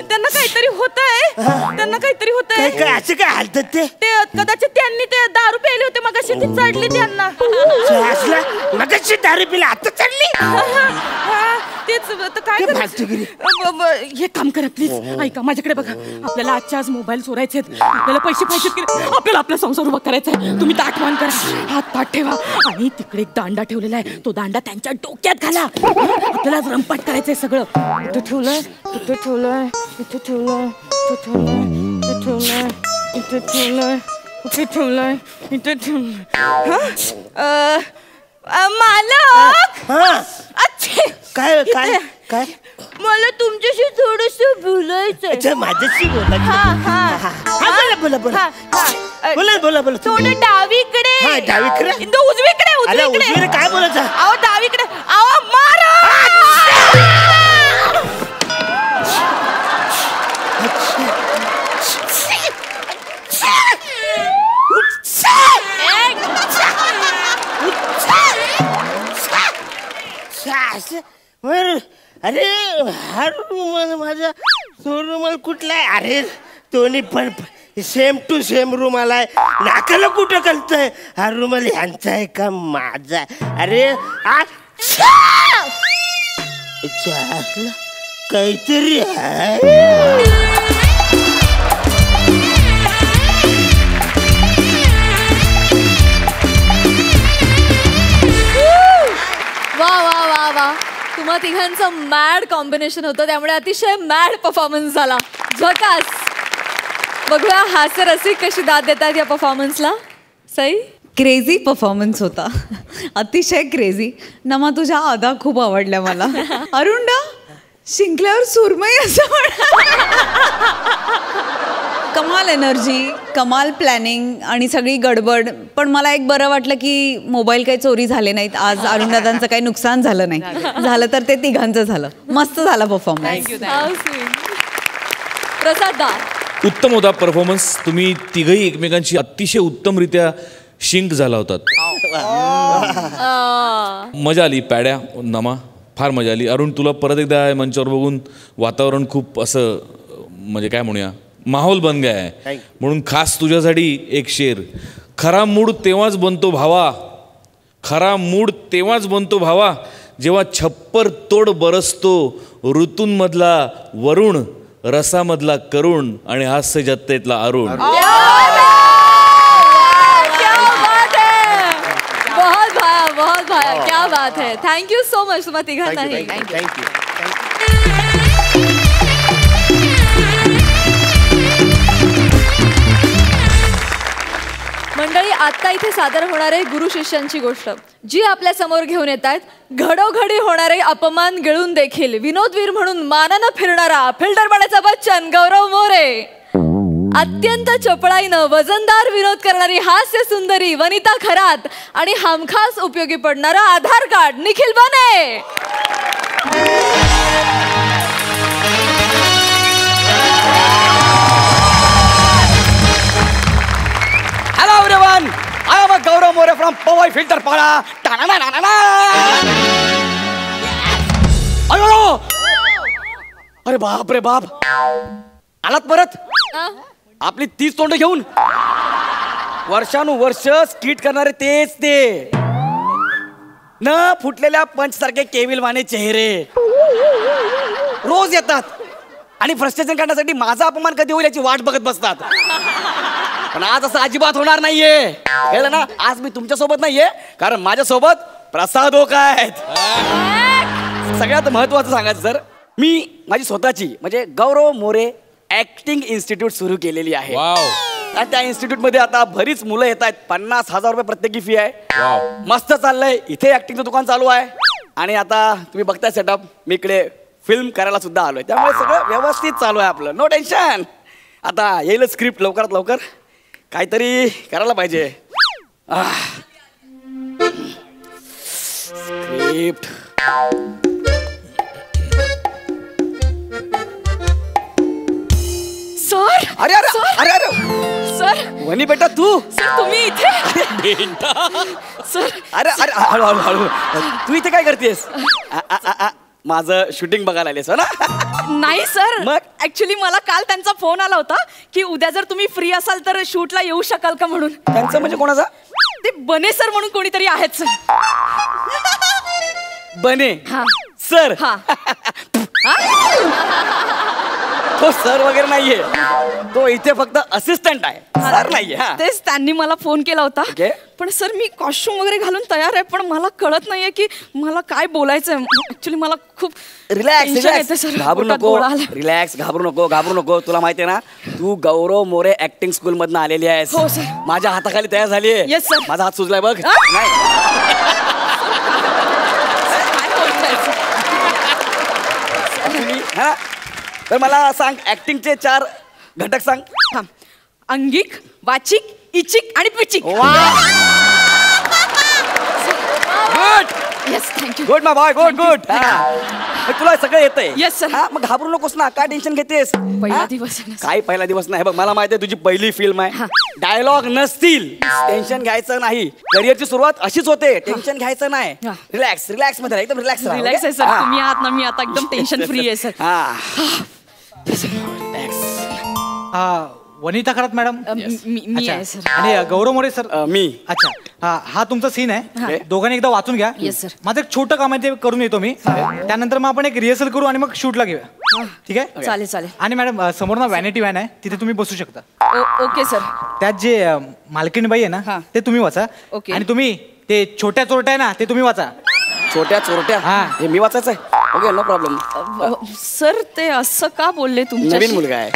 त्यांना काहीतरी होतंय. काय असं काय हालतात ते कदाचित त्यांनी ते दारू प्यायले होते मगाशी ती चढली त्यांना. मगाशी दारू पिला आता चढली. तेच काय हे काम करा प्लीज. ऐका माझ्याकडे बघा आपल्याला आजच्या आज मोबाईल चोरायचे आपल्याला पैसे पाहिजेत की आपल्याला आपला संसार उभा करायचा आहे. तुम्ही ताटवान करा हात पाठ ठेवा आणि तिकडे एक दांडा ठेवलेला आहे तो दांडा त्यांच्या डोक्यात घाला. आपल्याला रंपाट करायचंय सगळं. इथं ठेवलंय इथं ठेवलंय इथं ठेवलंय इथं ठेवलंय इथं ठेवलंय इथं ठेवलंय इथं ठेवलंय. मालक अच्छा काय काय काय मला तुमच्याशी थोडस बोलायचंय. अच्छा माझ्याशी बोला थोडं डावीकडे डावीकडे उजवीकडे काय बोलायचं. अहो डावीकडे अहो मारा. अरे हा रुमाल माझा तो रुमाल कुठला आहे. अरे दोन्ही पण सेम टू सेम रुमाल आहे. नाकाला कुठं कळतंय. हा रुमाल ह्यांचा आहे का माझा. अरे काहीतरी आहे. वा वा वा वा तुम्हा तिघांचं मॅड कॉम्बिनेशन होतं त्यामुळे अतिशय मॅड परफॉर्मन्स झाला. झकास. बघूया हास्य रसिक कशी दाद देतात या परफॉर्मन्सला. सई क्रेझी परफॉर्मन्स होता. अतिशय क्रेझी. नमा तुझ्या अदा खूप आवडल्या मला. अरुंडा शिंकल्यावर सुरमई असं कमाल एनर्जी कमाल प्लॅनिंग आणि सगळी गडबड. पण मला एक बरं वाटलं की मोबाईल काही चोरी झाले नाहीत आज. अरुणदादांचं काही नुकसान झालं नाही. झालं तर ते तिघांचं झालं. मस्त झाला परफॉर्मन्स. प्रसाद दा उत्तम होता परफॉर्मन्स. तुम्ही तिघही एकमेकांशी अतिशय उत्तमरित्या शिंक झाला होतात. मजा आली. पॅड्या नमा फार मजा आली. अरुण तुला परत एकदा मंचावर बघून वातावरण खूप असं म्हणजे काय म्हणूया माहोल बन गया है. म्हणून खास तुझ्यासाठी एक शेर. खरा मूड तेव्हाच बनतो भावा. खरा मूड तेव्हाच बनतो भावा जेव्हा छप्पर तोड बरसतो ऋतूंमधला वरुण रसामधला करुण आणि हास्य जत्तेतला अरुण. बहुत भाया क्या बात है. थँक्यू सो मच तुम्हा तिघांनाही. थँक्यू. मंडळी आता इथे सादर होणारे गुरु शिष्यांची गोष्ट जी आपल्या समोर घेऊन येत आहेत. घडोघडी होणारे अपमान गिळून देखील विनोदवीर म्हणून मानानं फिरणारा फिल्टरपणाचा बच्चन गौरव मोरे. अत्यंत चपळाईनं वजनदार विनोद करणारी हास्य सुंदरी वनिता खरात आणि हमखास उपयोगी पडणारा आधार कार्ड निखिल बने. मोरे फ्रॉम पवई फिल्टर पाडा. अयो अरे बाप रे बाप, आलात परत आपली 30 तोंड घेऊन. वर्षानुवर्ष स्किट करणारे तेच ते न फुटलेल्या पंच सारखे केविलवाने चेहरे रोज येतात आणि फ्रस्ट्रेशन काढण्यासाठी माझा अपमान कधी होईल याची वाट बघत बसतात. पण आज असं अजिबात होणार नाहीये, कळलं ना. आज मी तुमच्या सोबत नाहीये, कारण माझ्या सोबत प्रसाद ओका आहेत. सगळ्यात महत्वाचं सांगायचं सर, मी माझी स्वतःची म्हणजे गौरव मोरे ऍक्टिंग इन्स्टिट्यूट सुरू केलेली आहे. आणि त्या इन्स्टिट्यूट मध्ये आता बरीच मुलं येत आहेत. 50,000 रुपये प्रत्येकी फी आहे. मस्त चाललंय. इथे ऍक्टिंगचं दुकान चालू आहे आणि आता तुम्ही बघताय सेटअप, मी इकडे फिल्म करायला सुद्धा आलोय. त्यामुळे सगळं व्यवस्थित चालू आहे आपलं, नो टेन्शन. आता येईल स्क्रिप्ट लवकरात लवकर, काहीतरी करायला पाहिजे. Script sir. अरे अरे अरे अरे सर. वनी बेटा तू. सर तुम्ही इथे. सर. अरे अरे हळू हळू हळू, तू इथे काय करतेस? माझं शूटिंग बघायला आलेस ना? नाही सर, मग? ऍक्च्युली मला काल त्यांचा फोन आला होता की उद्या जर तुम्ही फ्री असाल तर शूटला येऊ शकाल का म्हणून. त्यांचं म्हणजे कोणाचा? ते बने सर म्हणून कोणीतरी आहेत सर. बने हा सर. हा. तो सर वगैरे नाहीये, तो इथे फक्त असिस्टंट आहे, सर नाहीये. तेच त्यांनी मला फोन केला होता. Okay. पण सर मी कॉस्ट्युम वगैरे घालून तयार आहे, पण मला कळत नाहीये की मला काय बोलायचंय. ऍक्च्युली मला खूप रिलॅक्स tension येते रिलॅक्स, सर. घाबरू पोटात नको. गोळा आलाय. रिलॅक्स, घाबरू नको घाबरू नको. तुला माहितीये ना, तू गौरव मोरे ऍक्टिंग स्कूल मधनं आलेली आहेस. हो, सर. माझ्या हाताखाली तयार झाली आहे. Yes, sir. माझा हात सुजलाय बघ. हा? नाही काय बोलताय सर? Actually, हा? तर मला सांग, ऍक्टिंगचे 4 घटक सांग. थांब. अंगिक, वाचिक, इचिक आणि पिचिक. Good yes thank you. Good my boy, good good. तुला सगळं येतंय. Yes, sir. मग घाबरू नकोस ना, काय टेन्शन घेतेस? पहिला दिवस आहे ना, सर. काय पहिला दिवस नाही बघ, मला माहिती आहे तुझी पहिली फिल्म आहे. डायलॉग नसतील, टेन्शन घ्यायचं नाही. करिअरची सुरुवात अशीच होते, टेन्शन घ्यायचं नाही. हा. रिलॅक्स रिलॅक्स मध्ये एकदम रिलॅक्स रिलॅक्स आहे सर. तुम्ही आहात ना, मी आता एकदम टेन्शन फ्री आहे सर. वनिता खरात मॅडम. मी आहे सर. आणि गौरव मोरे सर. मी. अच्छा, हा तुमचा सीन आहे. दोघांनी एकदा वाचून घ्या. Yes, sir. माझं एक छोटं काम आहे, ते करून येतो मी. त्यानंतर मग आपण एक रिहर्सल करू आणि मग शूटला घेऊया. ठीक आहे? चालेल चालेल. आणि मॅडम समोर ना व्हॅनिटी व्हॅन आहे, तिथे तुम्ही बसू शकता. Okay sir. त्यात जे मालकीणबाई आहे ना, ते तुम्ही वाचा. Okay. आणि तुम्ही ते छोट्या चोरट्या आहे ना, ते तुम्ही वाचा. छोट्या चोरट्या. हा. हे मी वाचायचं आहे. Okay, no problem. सर ते असं का बोलले नवीन तुमच्याशी? मुलगा आहे,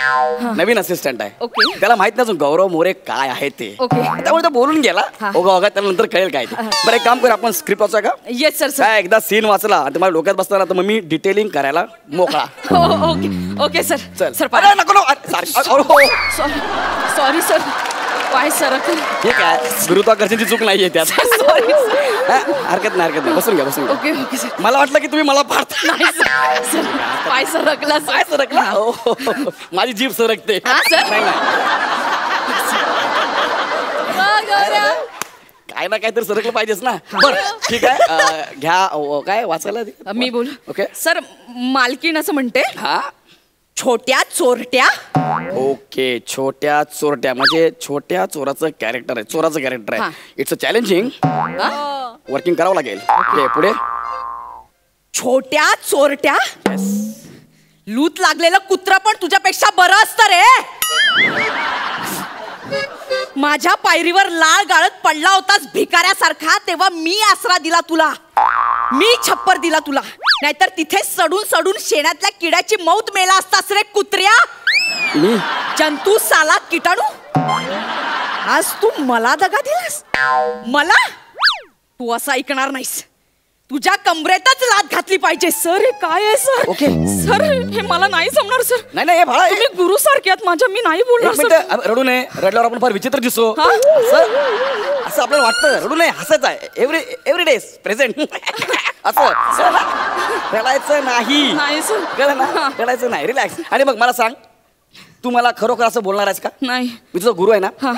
नवीन असिस्टंट आहे. Okay. त्याला माहित नाही अजून गौरव मोरे काय आहे ते. Okay. त्यामुळे तो बोलून गेला. ओगा ओगा, त्याला नंतर कळेल काय ते. बरं, एक काम कर, आपण स्क्रिप्ट वाचा का? Yes sir sir. काय एकदा सीन वाचला आणि तुम्हाला डोक्यात बसताना तर मग मी डिटेलिंग करायला मोकळा. Okay okay sir. चल. सर अरे, नको नको. Sorry sir. पाय सर. हे काय, गुरुत्वाकर्षणची चूक नाहीये त्यात. Sorry sir. हरकत नाही हरकत नाही, बसून घ्या बसून घ्या. Okay okay sir. मला वाटलं की तुम्ही मला पाडता. नाही सर. पाय सरकला सर. काय सरकला? माझी जीभ सरकते. हा, सर. नाही, नाही. काय ना काय तर सरकलं पाहिजेच ना. बरं ठीक आहे, घ्या. काय वाचायला दे. मी बोलू. ओके. सर मालकीण असं म्हणते, हा. छोट्या चोरट्या. ओके, छोट्या चोरट्या म्हणजे छोट्या चोराचं कॅरेक्टर आहे, चोराचं कॅरेक्टर हा. आहे. It's a challenging. वर्किंग करावं लागेल. ओके, पुढे. छोट्या चोरट्या. लूत लागलेलं कुत्र पण तुझ्यापेक्षा बरं असतं रे. माझ्या पायरीवर लाळ गाळत पडला होतास भिकाऱ्यासारखा, तेव्हा मी आसरा दिला तुला, मी छप्पर दिला तुला. नाहीतर तिथे सडून सडून शेणातल्या किड्याची मौत मेला असतास रे कुत्र्या. जंतू साला किटाणू. आज तू मला दगा दिलास. मला तू असं ऐकणार नाहीस. तुझ्या कमरेतच लात घातली पाहिजे. सर हे काय आहे सर? ओके. सर हे मला नाही जमणार सर. नाही नाही, हे भाळा. तुम्ही गुरु सारखे आहात माझ्या, मी नाही बोलणार एक सर. मिनिट, रडू नये. रडल्यावर आपण फार विचित्र दिसतो. हा? असं आपल्याला वाटतं. रडू नये, हसायचं आहे. Every day present. असं रडायचं नाही. नाही सर. कळलं ना? रडायचं नाही, रिलॅक्स. आणि मग मला सांग, तू मला खरोखर असं बोलणार आहेस का? नाही. मी तुझा गुरु आहे ना. हा.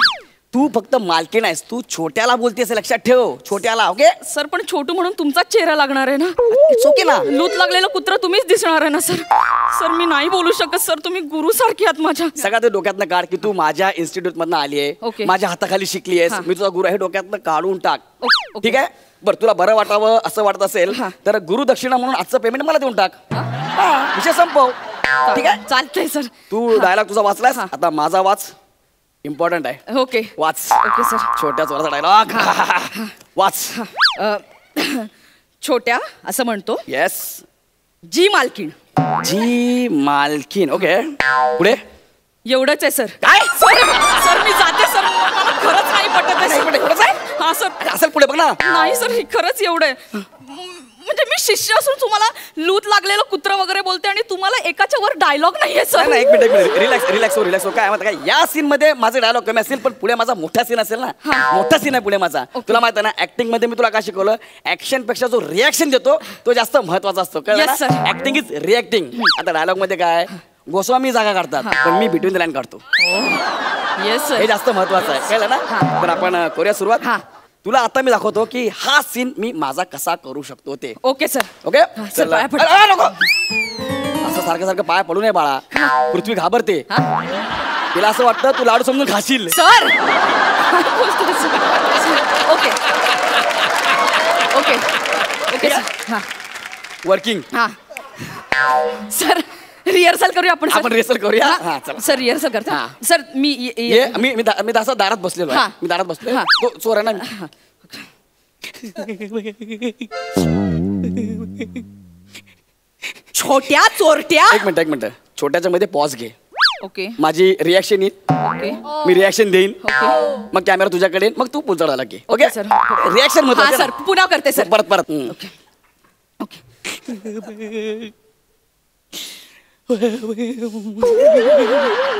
तू फक्त मालकीण आहेस, तू छोट्याला बोलतेस लक्षात ठेव, छोट्याला. ओके सर पण छोटू म्हणून तुमचाच चेहरा लागणार आहे ना. इट्स ओके ना. लूत लागलेलं कुत्र तुम्हीच दिसणार आहे ना सर. सर मी नाही बोलू शकत सर, तुम्ही गुरु सारखी आहात माझ्या. सगळ्यात डोक्यातनं काढ की तू माझ्या इन्स्टिट्यूट मधनं आली आहे, ओके. माझ्या हाताखाली शिकली आहेस, हा. मी तुझा गुरु आहे, डोक्यातनं काढून टाक. ओके. ठीक आहे. बरं तुला बरं वाटावं असं वाटत असेल हा. तर गुरु दक्षिणा म्हणून आजचं पेमेंट मला देऊन टाक. हा, विषय संपव. ठीक आहे. चालतंय सर. तू डायलॉग तुझा वाचलास, हा. आता माझा वाच. इम्पॉर्टंट आहे. ओके वाच. Okay sir. छोट्या चोराचा डायलॉग वाच. अ, छोट्या असं म्हणतो, येस. जी मालकीण. जी मालकीन. ओके पुढे. एवढंच आहे सर. काय सर मी जाते सर, मला खरंच नाही पटत आहे सर. एवढंच आहे? हा सर. असेल पुढे बघ ना. नाही सर, हे खरंच एवढं आहे. म्हणजे मी शिष्य असून तुम्हाला लूत लागलेलं कुत्र वगैरे बोलते आणि तुम्हाला एकाच्या वर डायलॉग नाहीये सर. नाही, एक मिनिट रिलॅक्स रिलॅक्स हो रिलॅक्स हो. काय माहिती काय, या सीन मध्ये माझे डायलॉग कमी असतील पण पुढे माझा मोठा सीन असेल ना. मोठा सीन आहे पुढे माझा. तुला माहिती आहे ना ऍक्टिंग मध्ये मी तुला काय शिकवलं, ऍक्शन पेक्षा जो रिॲक्शन देतो तो जास्त महत्वाचा असतो. Yes, sir. Acting is reacting. आता डायलॉग मध्ये काय, गोस्वामी जागा काढतात पण मी बिटवीन द लाईन काढतो. येस हे सर. जास्त महत्वाचं आहे, कळलं ना. तर आपण करूया सुरुवात. तुला आता मी दाखवतो की हा सीन मी माझा कसा करू शकतो ते. Okay sir. ओके सर, पाया पड. नको असं सारखं सारखं पाया पडू नये बाळा. पृथ्वी घाबरते. तिला असं वाटतं तू लाडू समजून खाशील. Sir okay okay okay sir. Working. हा सर रिहर्सल करूया आपण. आपण रिहर्सल करूया. हा, चला. सर रिहर्सल करता. हा. सर मी ये मी असं दारात बसलेलो आहे. हा. मी दारात बसलो. हा. तो चोर आहे ना. छोट्या चोरट्या. एक मिनिट छोट्याच्या मध्ये पॉज घे. ओके माझी रिॲक्शन येईल, ओके मी रिॲक्शन देईन, ओके. मग कॅमेरा तुझ्याकडे येईल, मग तू पुढचा डायलॉग घे. Okay sir. रिॲक्शन हा महत्वाचं सर पुन्हा करते सर. परत परत. ओके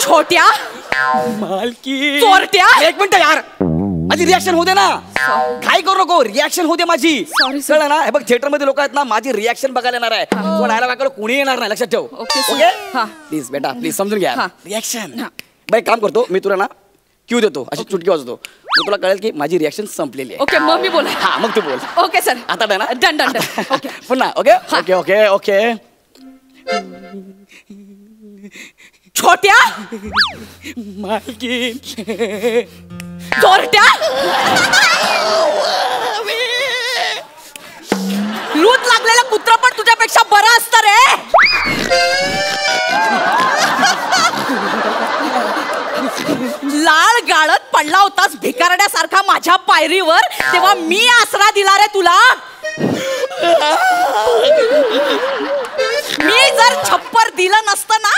छोट्या मालकी चोरट्या. एक मिनिट यार, माझी रिॲक्शन होते ना. काय करू नको, रिॲक्शन होते माझी. Sorry, sir. कळलं ना. हे बघ थिएटर मध्ये लोक आहेत ना, माझी रिॲक्शन बघायला येणार आहे. तो डायलॉग ऐकायला कोणी येणार नाही, लक्षात ठेव. Okay, sir. ओके हा. प्लीज बेटा प्लीज समजून घ्या. हा. रिॲक्शन. बाई काम करतो मी तुला ना क्यू देतो, अशी चुटकी वाजवतो, मग तुला कळेल की माझी रिॲक्शन संपलेली आहे. ओके मग मी बोला. हा मग तू बोल. Okay sir. आता डन ना. Done done done. ओके पुन्हा. Okay okay okay okay. छोट्या मालकी चोरट्या. लूत लागलेलं कुत्र पण तुझ्यापेक्षा बरं असतं रे. लाल गाळत पडला होतास भिकारड्यासारखा माझ्या पायरीवर, तेव्हा मी आसरा दिला रे तुला. मी जर छप्पर दिलं नसतं ना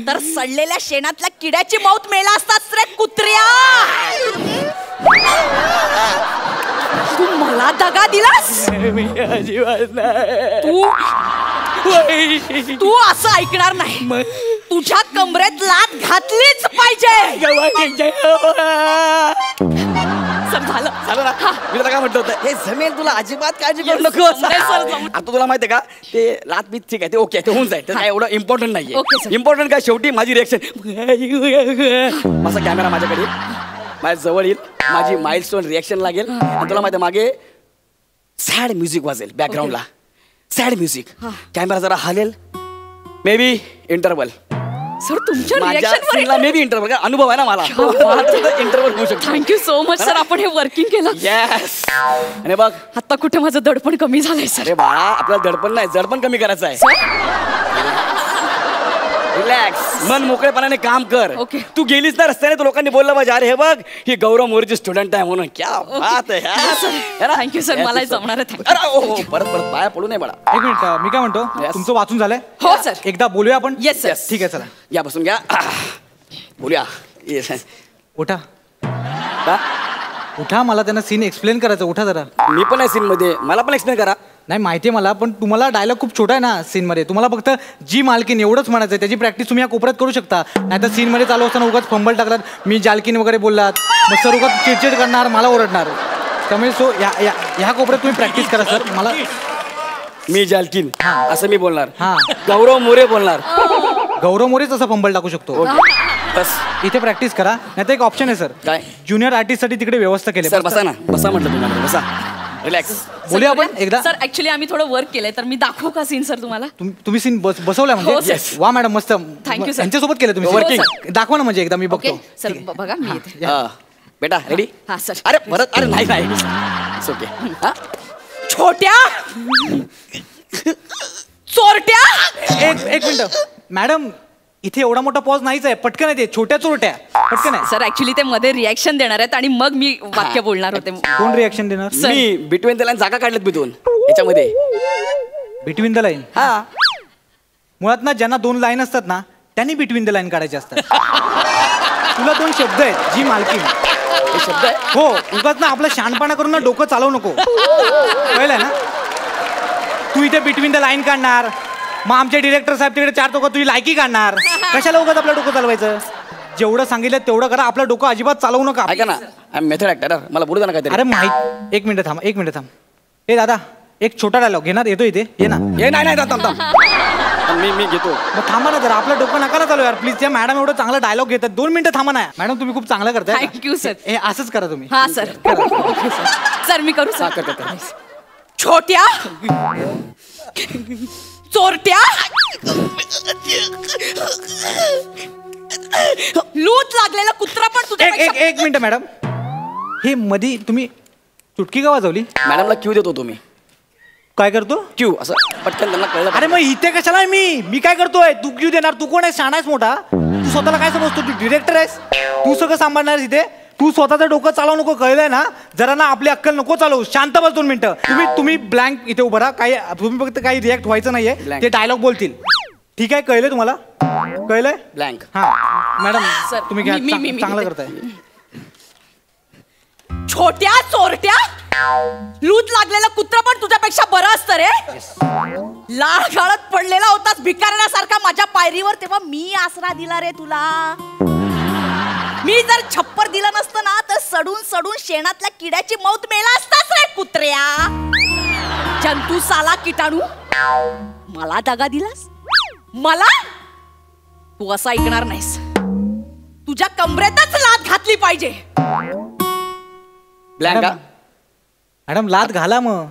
तर सडलेल्या शेणातल्या किड्याची मौत मेला असतास रे कुत्र्या. तू मला दगा दिलास. तू असं ऐकणार नाही. तुझ्या कमरेत लात घातलीच पाहिजे. सर झालं झालं ना. मी तुला काय म्हटलं होतं, हे जमेल तुला, अजिबात काळजी करू नको. जमेल, sir, जमेल. आता तुला माहितीये का, ते लात बीत ठीक आहे, ते ओके, ते होऊन जाईल. ते काय एवढं इम्पॉर्टंट Okay, नाहीये. sir. इम्पॉर्टंट काय, शेवटी माझी रिएक्शन. माझा कॅमेरा माझ्याकडे येईल, माझ्या जवळ येईल, माझी माइलस्टोन रिएक्शन लागेल आणि तुला माहिती मागे सॅड म्युझिक वाजेल बॅकग्राऊंडला. Sad music. कॅमेरा जरा हलेल, मे बी इंटरवल. सर तुमच्या माझ्या रिएक्शन सीनला मे बी इंटरवल. अनुभव आहे ना मला, इंटरवल होऊ शकतो. थँक्यू सो मच सर, आपण हे वर्किंग केलं. येस. आणि बघ आता कुठे माझं दडपण कमी झालंय सर. अरे बाळा, आपल्याला दडपण नाही, जडपण कमी करायचं आहे. रिलॅक्स, मन मोकळेपणाने काम कर. ओके. तू गेलीस ना रस्त्याने, तर लोकांनी बोललं पाहिजे, अरे हे बघ ही गौरव मोरेची स्टुडंट आहे म्हणून. क्या बात आहे यार. थँक्यू सर, मला जमणार आहे. अरे ओ, ओ, परत परत पाया पडू नये बाळा. एक मिनिट, मी काय म्हणतो, Yes. तुमचं वाचून झालंय? हो सर. एकदा बोलूया आपण. Yes sir. ठीक आहे चला. या बसून घ्या, बोलूया. Yes. उठा का? उठा, मला त्यांना सीन एक्सप्लेन करायचं. उठा जरा. मी पण आहे सीन मध्ये, मला पण एक्सप्लेन करा. नाही माहिती आहे मला, पण तुम्हाला डायलॉग खूप छोटा आहे ना सीन मध्ये. तुम्हाला फक्त जी मालकीन एवढंच म्हणायचं आहे. त्याची प्रॅक्टिस तुम्ही या कोपऱ्यात करू शकता. नाही तर सीन मध्ये चालू असताना उगाच फंबल टाकलात, मी जालकीन वगैरे बोललात, मग सर उगाच चिडचिड करणार, मला ओरडणार. त्यामुळे सो ह्या कोपऱ्यात तुम्ही प्रॅक्टिस करा सर. मला मी जालकीन असं मी बोलणार. हा. गौरव मोरे बोलणार. गौरव मोरेच असा फंबल टाकू शकतो. बस इथे प्रॅक्टिस करा, नाही तर एक ऑप्शन आहे सर. काय? ज्युनियर आर्टिस्टसाठी तिकडे व्यवस्था केली. सर बसा ना, बसा म्हटलं तुम्हाला, बसा, रिलॅक्स. बोलूया आपण एकदा. सर ऍक्च्युली आम्ही थोडं वर्क केलंय, तर मी दाखवू का सीन सर तुम्हाला? तुम्ही सीन बसवलाय हो, म्हणजे? sir. वा मॅडम, मस्त. Thank you, sir. त्यांच्यासोबत केलं तुम्ही हो, वर्किंग. sir. दाखवा ना म्हणजे एकदा मी ओके बघतो. सर बघा मी येते. बेटा रेडी? हा सर. अरे परत, अरे नाही नाही, इट्स ओके. छोट्या चोरट्या. एक मिनिट मॅडम, इथे एवढा मोठा पॉज नाहीच आहे. पटकन आहे ते, छोट्या चोरट्या, पटकन आहे. सर ऍक्च्युली ते मध्ये रिॲक्शन देणार आहेत आणि मग मी वाक्य बोलणार होते. कोण रिॲक्शन देणार? मी बिटवीन द लाईन जागा काढल्यात मी दोन याच्यामध्ये. Between the line? हा, मुळात ना ज्यांना 2 लाईन असतात ना त्यांनी बिटवीन द लाईन काढायचे असतात. तुला 2 शब्द आहेत, जी मालकीन. हे शब्द आहे. हो, उगाच ना आपलं शहाणपणा करून ना डोकं चालवू नको, कळलं ना? तू इथे बिटवीन द लाईन काढणार, मग आमचे डिरेक्टर साहेब तिकडे 4 टोकं तुझी लायकी काढणार. कशाला उगाच आपलं डोकं चालवायचं? जेवढं सांगितलं तेवढं करा, आपलं डोकं अजिबात चालवू नका. ऐका ना, आय एम मेथड ऍक्टर, मला बोलू द्या ना काहीतरी. अरे माहित, एक मिनिट थांब. ए दादा, एक छोटा डायलॉग घेणार, येतो इथे, ये ना. हे नाही थांब मी घेतो. मग थांबा ना जरा, आपलं डोकं नका ना चालू यार प्लीज. त्या मॅडम एवढं चांगला डायलॉग घेतात, 2 मिनिटं थांबा ना. मॅडम तुम्ही खूप चांगलं करताय. Thank you sir. हे असंच करा तुम्ही. हा सर. Okay sir. सर मी करू सर. छोट्या चोरट्या लूट लागलेला कुत्रा पण तुझ्या एक मिनिट मॅडम, हे मध्ये तुम्ही चुटकी का वाजवली? मॅडमला क्यू देतो तुम्ही. काय करतो? क्यू असं पटकन त्यांना कळलं. अरे मग इथे कशाला आहे मी काय करतोय? तू क्यू देणार? तू कोण आहे? शाणा आहेस मोठा? तू स्वतःला काय समजतो? तू डिरेक्टर आहेस, तू सगळं सांभाळणार इथे. तू स्वतःचं डोकं चालवू नको, कळलंय ना? जरा ना आपली अक्कल नको चालवू. शांत बस 2 मिनिटं. तुम्ही ब्लँक इथे उभं राहा. काही तुम्ही फक्त काही रिॲक्ट व्हायचं नाहीये, ते डायलॉग बोलतील. ठीक आहे, कळलंय तुम्हाला? कळलंय? ब्लँक. हा मॅडम सर, तुम्ही घ्या, मी चांगलं करताय. छोट्या चोरट्या लूट लागलेला कुत्रा पण तुझ्यापेक्षा बरं असतं रे. लाळ गाळत पडलेला होतास भिकारण्यासारखा माझ्या पायरीवर, तेव्हा मी आसरा दिला रे तुला. मी जर छप्पर दिलं नसतं ना तर सडून सडून शेणातल्या किड्याची मौत मेला असतास रे कुत्र्या. जंतू साला किटाणू, मला दगा दिलास? मला? तू असं ऐकणार नाहीस. तुझ्या कमरेतच लाथ घातली पाहिजे. ब्लँक. मॅडम लात घाला, मग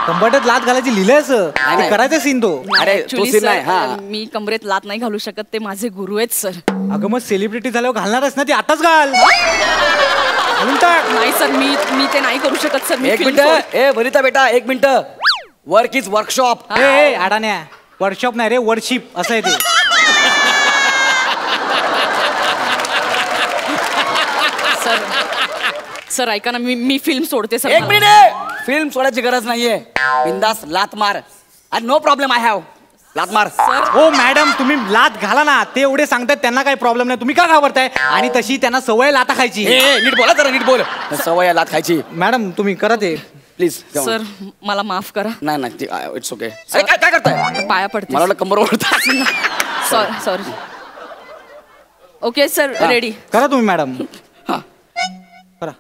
कंबरट्यात लात घालायची लिहिलंय असं करायचं सीन तो. अरे तो सीन नाही. हा, मी कमरेत लात नाही घालू शकत, ते माझे गुरु आहेत सर. अगं मग सेलिब्रिटी झाल्यावर घालणारच ना ती, आताच घाल. नाही सर, मी ते नाही करू शकत सर. एक मिनिट. ए वनिता बेटा, एक मिनिट. Work is workshop. ए अडाण्या, वर्कशॉप नाही रे, वर्कशिप असं आहे ते. सर ऐका ना, मी फिल्म सोडते सर. एक मिनिट. फिल्म सोडायची गरज नाहीये. बिंदास लात मार. No problem, I have. लात मार. हो मॅडम, तुम्ही लात घाला ना, ते एवढे सांगतात, त्यांना काही प्रॉब्लेम नाही. तुम्ही का घाबरताय? आणि तशी त्यांना सवय लाता खायची. नीट बोला जरा, नीट बोल. सवय लात खायची. मॅडम तुम्ही करा ते प्लीज. सर मला माफ करा. नाही इट्स ओके. काय करताय? पाया पडते. मला वाटलं कंबर ओढतात. सॉरी. Okay sir, ready. करा तुम्ही मॅडम. हा करा.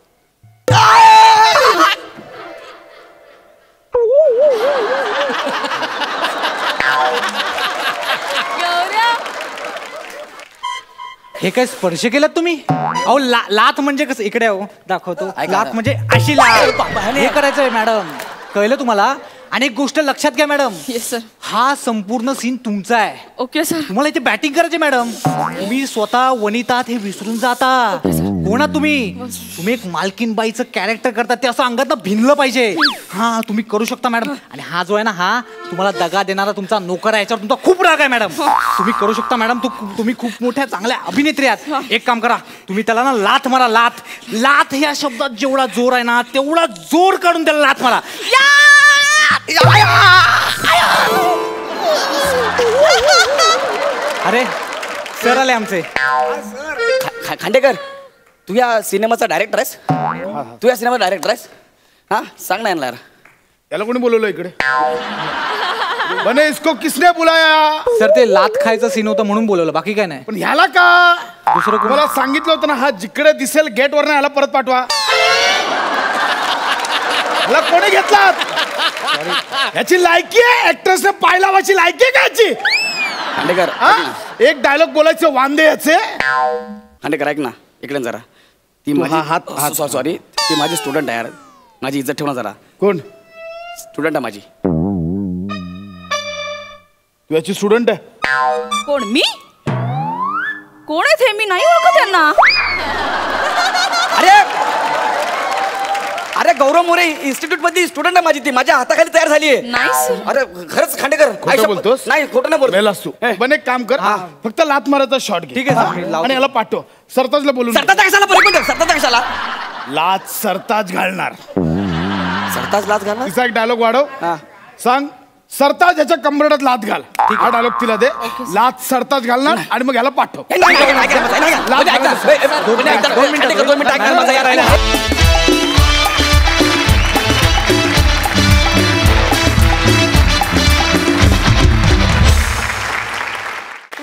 हे काय स्पर्श केलात तुम्ही? अहो लात म्हणजे कसं? इकडे हो, दाखवतो. लात म्हणजे अशी लात. हे करायचंय मॅडम, कळलं तुम्हाला? आणि एक गोष्ट लक्षात घ्या मॅडम. Yes sir. हा संपूर्ण सीन तुमचा आहे. Okay sir. तुम्हाला इथे बॅटिंग करायची मॅडम. तुम्ही स्वतः वनितात हे विसरून जाता. कोणा तुम्ही एक मालकीन बाईचं कॅरेक्टर करता, ते असं अंगात भिनलं पाहिजे. हा तुम्ही करू शकता मॅडम. आणि हा जो आहे ना, हा तुम्हाला दगा देणारा तुमचा नोकर आहे, याच्यावर तुमचा खूप राग आहे मॅडम. तुम्ही करू शकता मॅडम. तुम्ही खूप मोठ्या चांगल्या अभिनेत्री आहात. एक काम करा, तुम्ही त्याला ना लाथ मारा. लाथ या शब्दात जेवढा जोर आहे ना, तेवढा जोर काढून त्याला लाथ मारा. अरे सर आले आमचे. खांडेकर, तू या सिनेमाचा डायरेक्टर आहेस? तू या सिनेमाचा डायरेक्टर आहेस? हा सांग ना यार. याला कोणी बोलवलं इकडे? बने इसको किसने बुलाया? सर ते लात खायचं सीन होतं म्हणून बोलवलं, बाकी काय नाही. पण ह्याला का? दुसरं कोण? मला सांगितलं होतं ना, हा जिकडे दिसेल गेट वर ह्याला परत पाठवा. ह्याला कोणी घेतला? याची लायकी आहे? ऍक्ट्रेसने पाय लावायची लायकी आहे का याची? खांडेकर, एक डायलॉग बोलायचे वांदे याचे. खांडेकर ऐक ना इकडे जरा ती तू माझी हात- सॉरी ती माझी स्टुडंट आहे यार माझी इज्जत ठेव ना जरा कोण स्टुडंट आहे माझी तू याची स्टुडंट आहे कोण मी कोण आहेत हे मी नाही ओळखत त्यांना अरे अरे गौरव मोरे इन्स्टिट्यूट मध्ये स्टुडंट आहे माझी ती माझ्या हाताखाली तयार झाली आहे नाही अरे खरंच खांडेकर खोटं बोलतोस? नाही खोटं नाही बोलतो मेलास तू पण एक काम कर फक्त लात मारायचा शॉट घे ठीक आहे, सर, मी लावतो. आणि याला पाठव सरताजला बोलून घे. सरताज कशाला बरं सरताज कशाला लात सरताज घालणार सरताज लाच घालणार तिचा एक डायलॉग वाढव हा. सांग सरताज याच्या कंबरडात लात घाल हा डायलॉग तिला दे लात सरताज घालणार आणि मग याला पाठव ए, नाही, नाही, नाही, नाही, नाही, नाही, लात नाही, घालायचं. ए, ए, दोन मिनिटं ऐक ना, माझा यार राहिला.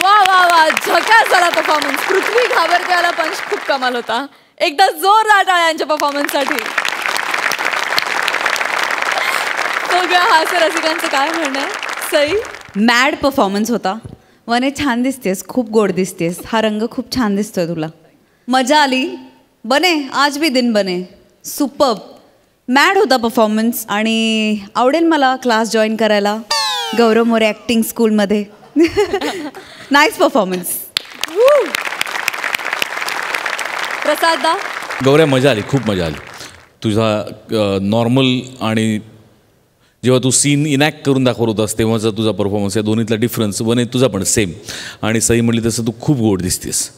वा वा वा झकास झाला परफॉर्मन्स. पृथ्वी घाबरतेला पंच खूप कमाल होता. एकदा जोरदार टाळ्या यांच्या परफॉर्मन्ससाठी. सगळ्या हास्य रसिकांचं काय म्हणणं आहे? सई मॅड परफॉर्मन्स होता. वने छान दिसतेस, खूप गोड दिसतेस, हा रंग खूप छान दिसतोय तुला, मजा आली. बने आज भी दिन बने, सुपर्ब. मॅड होता परफॉर्मन्स आणि आवडेल मला क्लास जॉईन करायला गौरव मोरे ॲक्टिंग स्कूलमध्ये. Nice performance. प्रसाददा गौऱ्या मजा आली, खूप मजा आली. तुझा नॉर्मल आणि जेव्हा तू सीन इनॅक्ट करून दाखवत होतास तेव्हाचा तुझा परफॉर्मन्स, या दोन्हीतला डिफरन्स. वने तुझा पण सेम. आणि सई म्हणली तसं तू खूप गोड दिसतेस.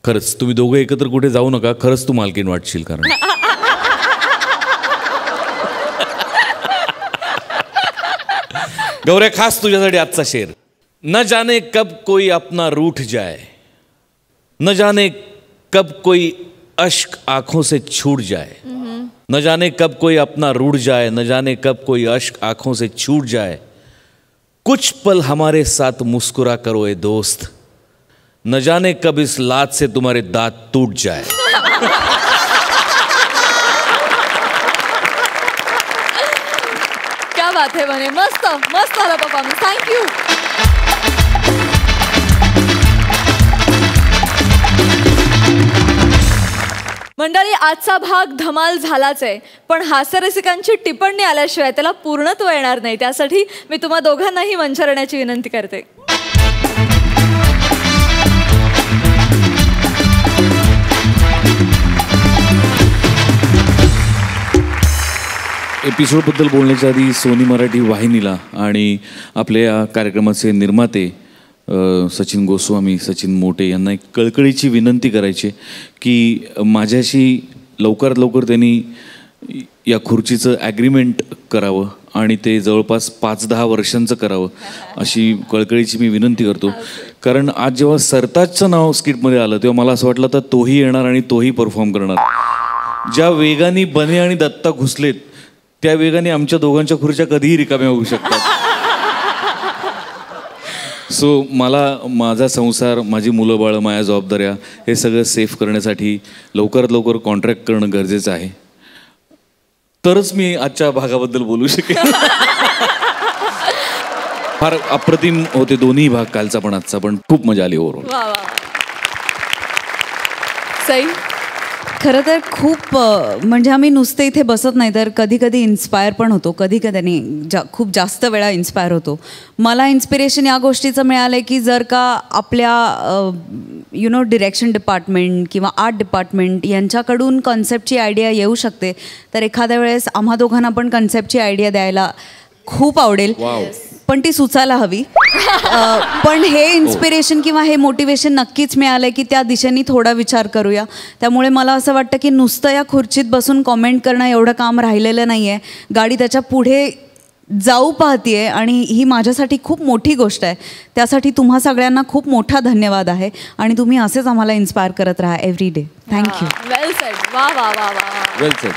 खरंच तुम्ही दोघं एकत्र कुठे जाऊ नका, खरंच तू मालकीण वाटशील. कारण गौऱ्या खास तुझ्यासाठी आजचा शेर. न जाने कब कोई अपना रूठ जाए, न जाने कब कोई अश्क आंखों से छूट जाए, न जाने कब कोई अपना रूठ जाए, न जाने कब कोई अश्क आंखों से छूट जाए, कुछ पल हमारे साथ मुस्कुरा करो ए दोस्त, न जाने कब इस लात से तुम्हारे दांत टूट जाए. क्या बात है बने. मस्त मस्त झाला परफॉर्मन्स. थँक्यू. मंडळी आजचा भाग धमाल झालाच आहे, पण हास्यरसिकांची टिप्पणी आल्याशिवाय त्याला पूर्णत्व येणार नाही. त्यासाठी मी तुम्हा दोघांनाही मंचावर येण्याची विनंती करते. एपिसोडबद्दल बोलण्याच्या आधी सोनी मराठी वाहिनीला आणि आपल्या या कार्यक्रमाचे निर्माते सचिन गोस्वामी, सचिन मोटे यांना एक कळकळीची विनंती करायची की माझ्याशी लवकरात लवकर त्यांनी या खुर्चीचं ॲग्रीमेंट करावं आणि ते जवळपास 5-10 वर्षांचं करावं अशी कळकळीची मी विनंती करतो. कारण आज जेव्हा सरताजचं नाव स्किटमध्ये आलं तेव्हा मला असं वाटलं तर तोही येणार आणि तोही परफॉर्म करणार. ज्या वेगाने बने आणि दत्ता घुसलेत त्या वेगाने आमच्या दोघांच्या खुर्च्या कधीही रिकाम्या होऊ शकतात. सो मला माझा संसार, माझी मुलं बाळं, माझ्या जबाबदाऱ्या हे सगळं सेफ करण्यासाठी लवकरात लवकर कॉन्ट्रॅक्ट करणं गरजेचं आहे. तरच मी आजच्या भागाबद्दल बोलू शकेन. फार अप्रतिम होते दोन्ही भाग, कालचा पण आजचा पण. खूप मजा आली ओव्हरऑल. वा वा. सई खरं तर खूप म्हणजे आम्ही नुसते इथे बसत नाही तर कधी कधी इन्स्पायर पण होतो, कधी कधी खूप जास्त वेळा इन्स्पायर होतो. मला इन्स्पिरेशन या गोष्टीचं मिळालं आहे की जर का आपल्या डिरेक्शन डिपार्टमेंट किंवा आर्ट डिपार्टमेंट यांच्याकडून कॉन्सेप्टची आयडिया येऊ शकते तर एखाद्या वेळेस आम्हा दोघांना पण कॉन्सेप्टची आयडिया द्यायला खूप आवडेल. पण ती सुचायला हवी. पण हे इन्स्पिरेशन किंवा हे मोटिवेशन नक्कीच मिळालं की त्या दिशेने थोडा विचार करूया. त्यामुळे मला असं वाटतं की नुसतं या खुर्चीत बसून कॉमेंट करणं एवढं काम राहिलेलं नाही आहे. गाडी त्याच्या पुढे जाऊ पाहतीये आणि ही माझ्यासाठी खूप मोठी गोष्ट आहे. त्यासाठी तुम्हा सगळ्यांना खूप मोठा धन्यवाद आहे आणि तुम्ही असेच आम्हाला इन्स्पायर करत राहा एव्हरी डे. थँक्यू. वेल सेड. वा वा वा वा. वेल सेड.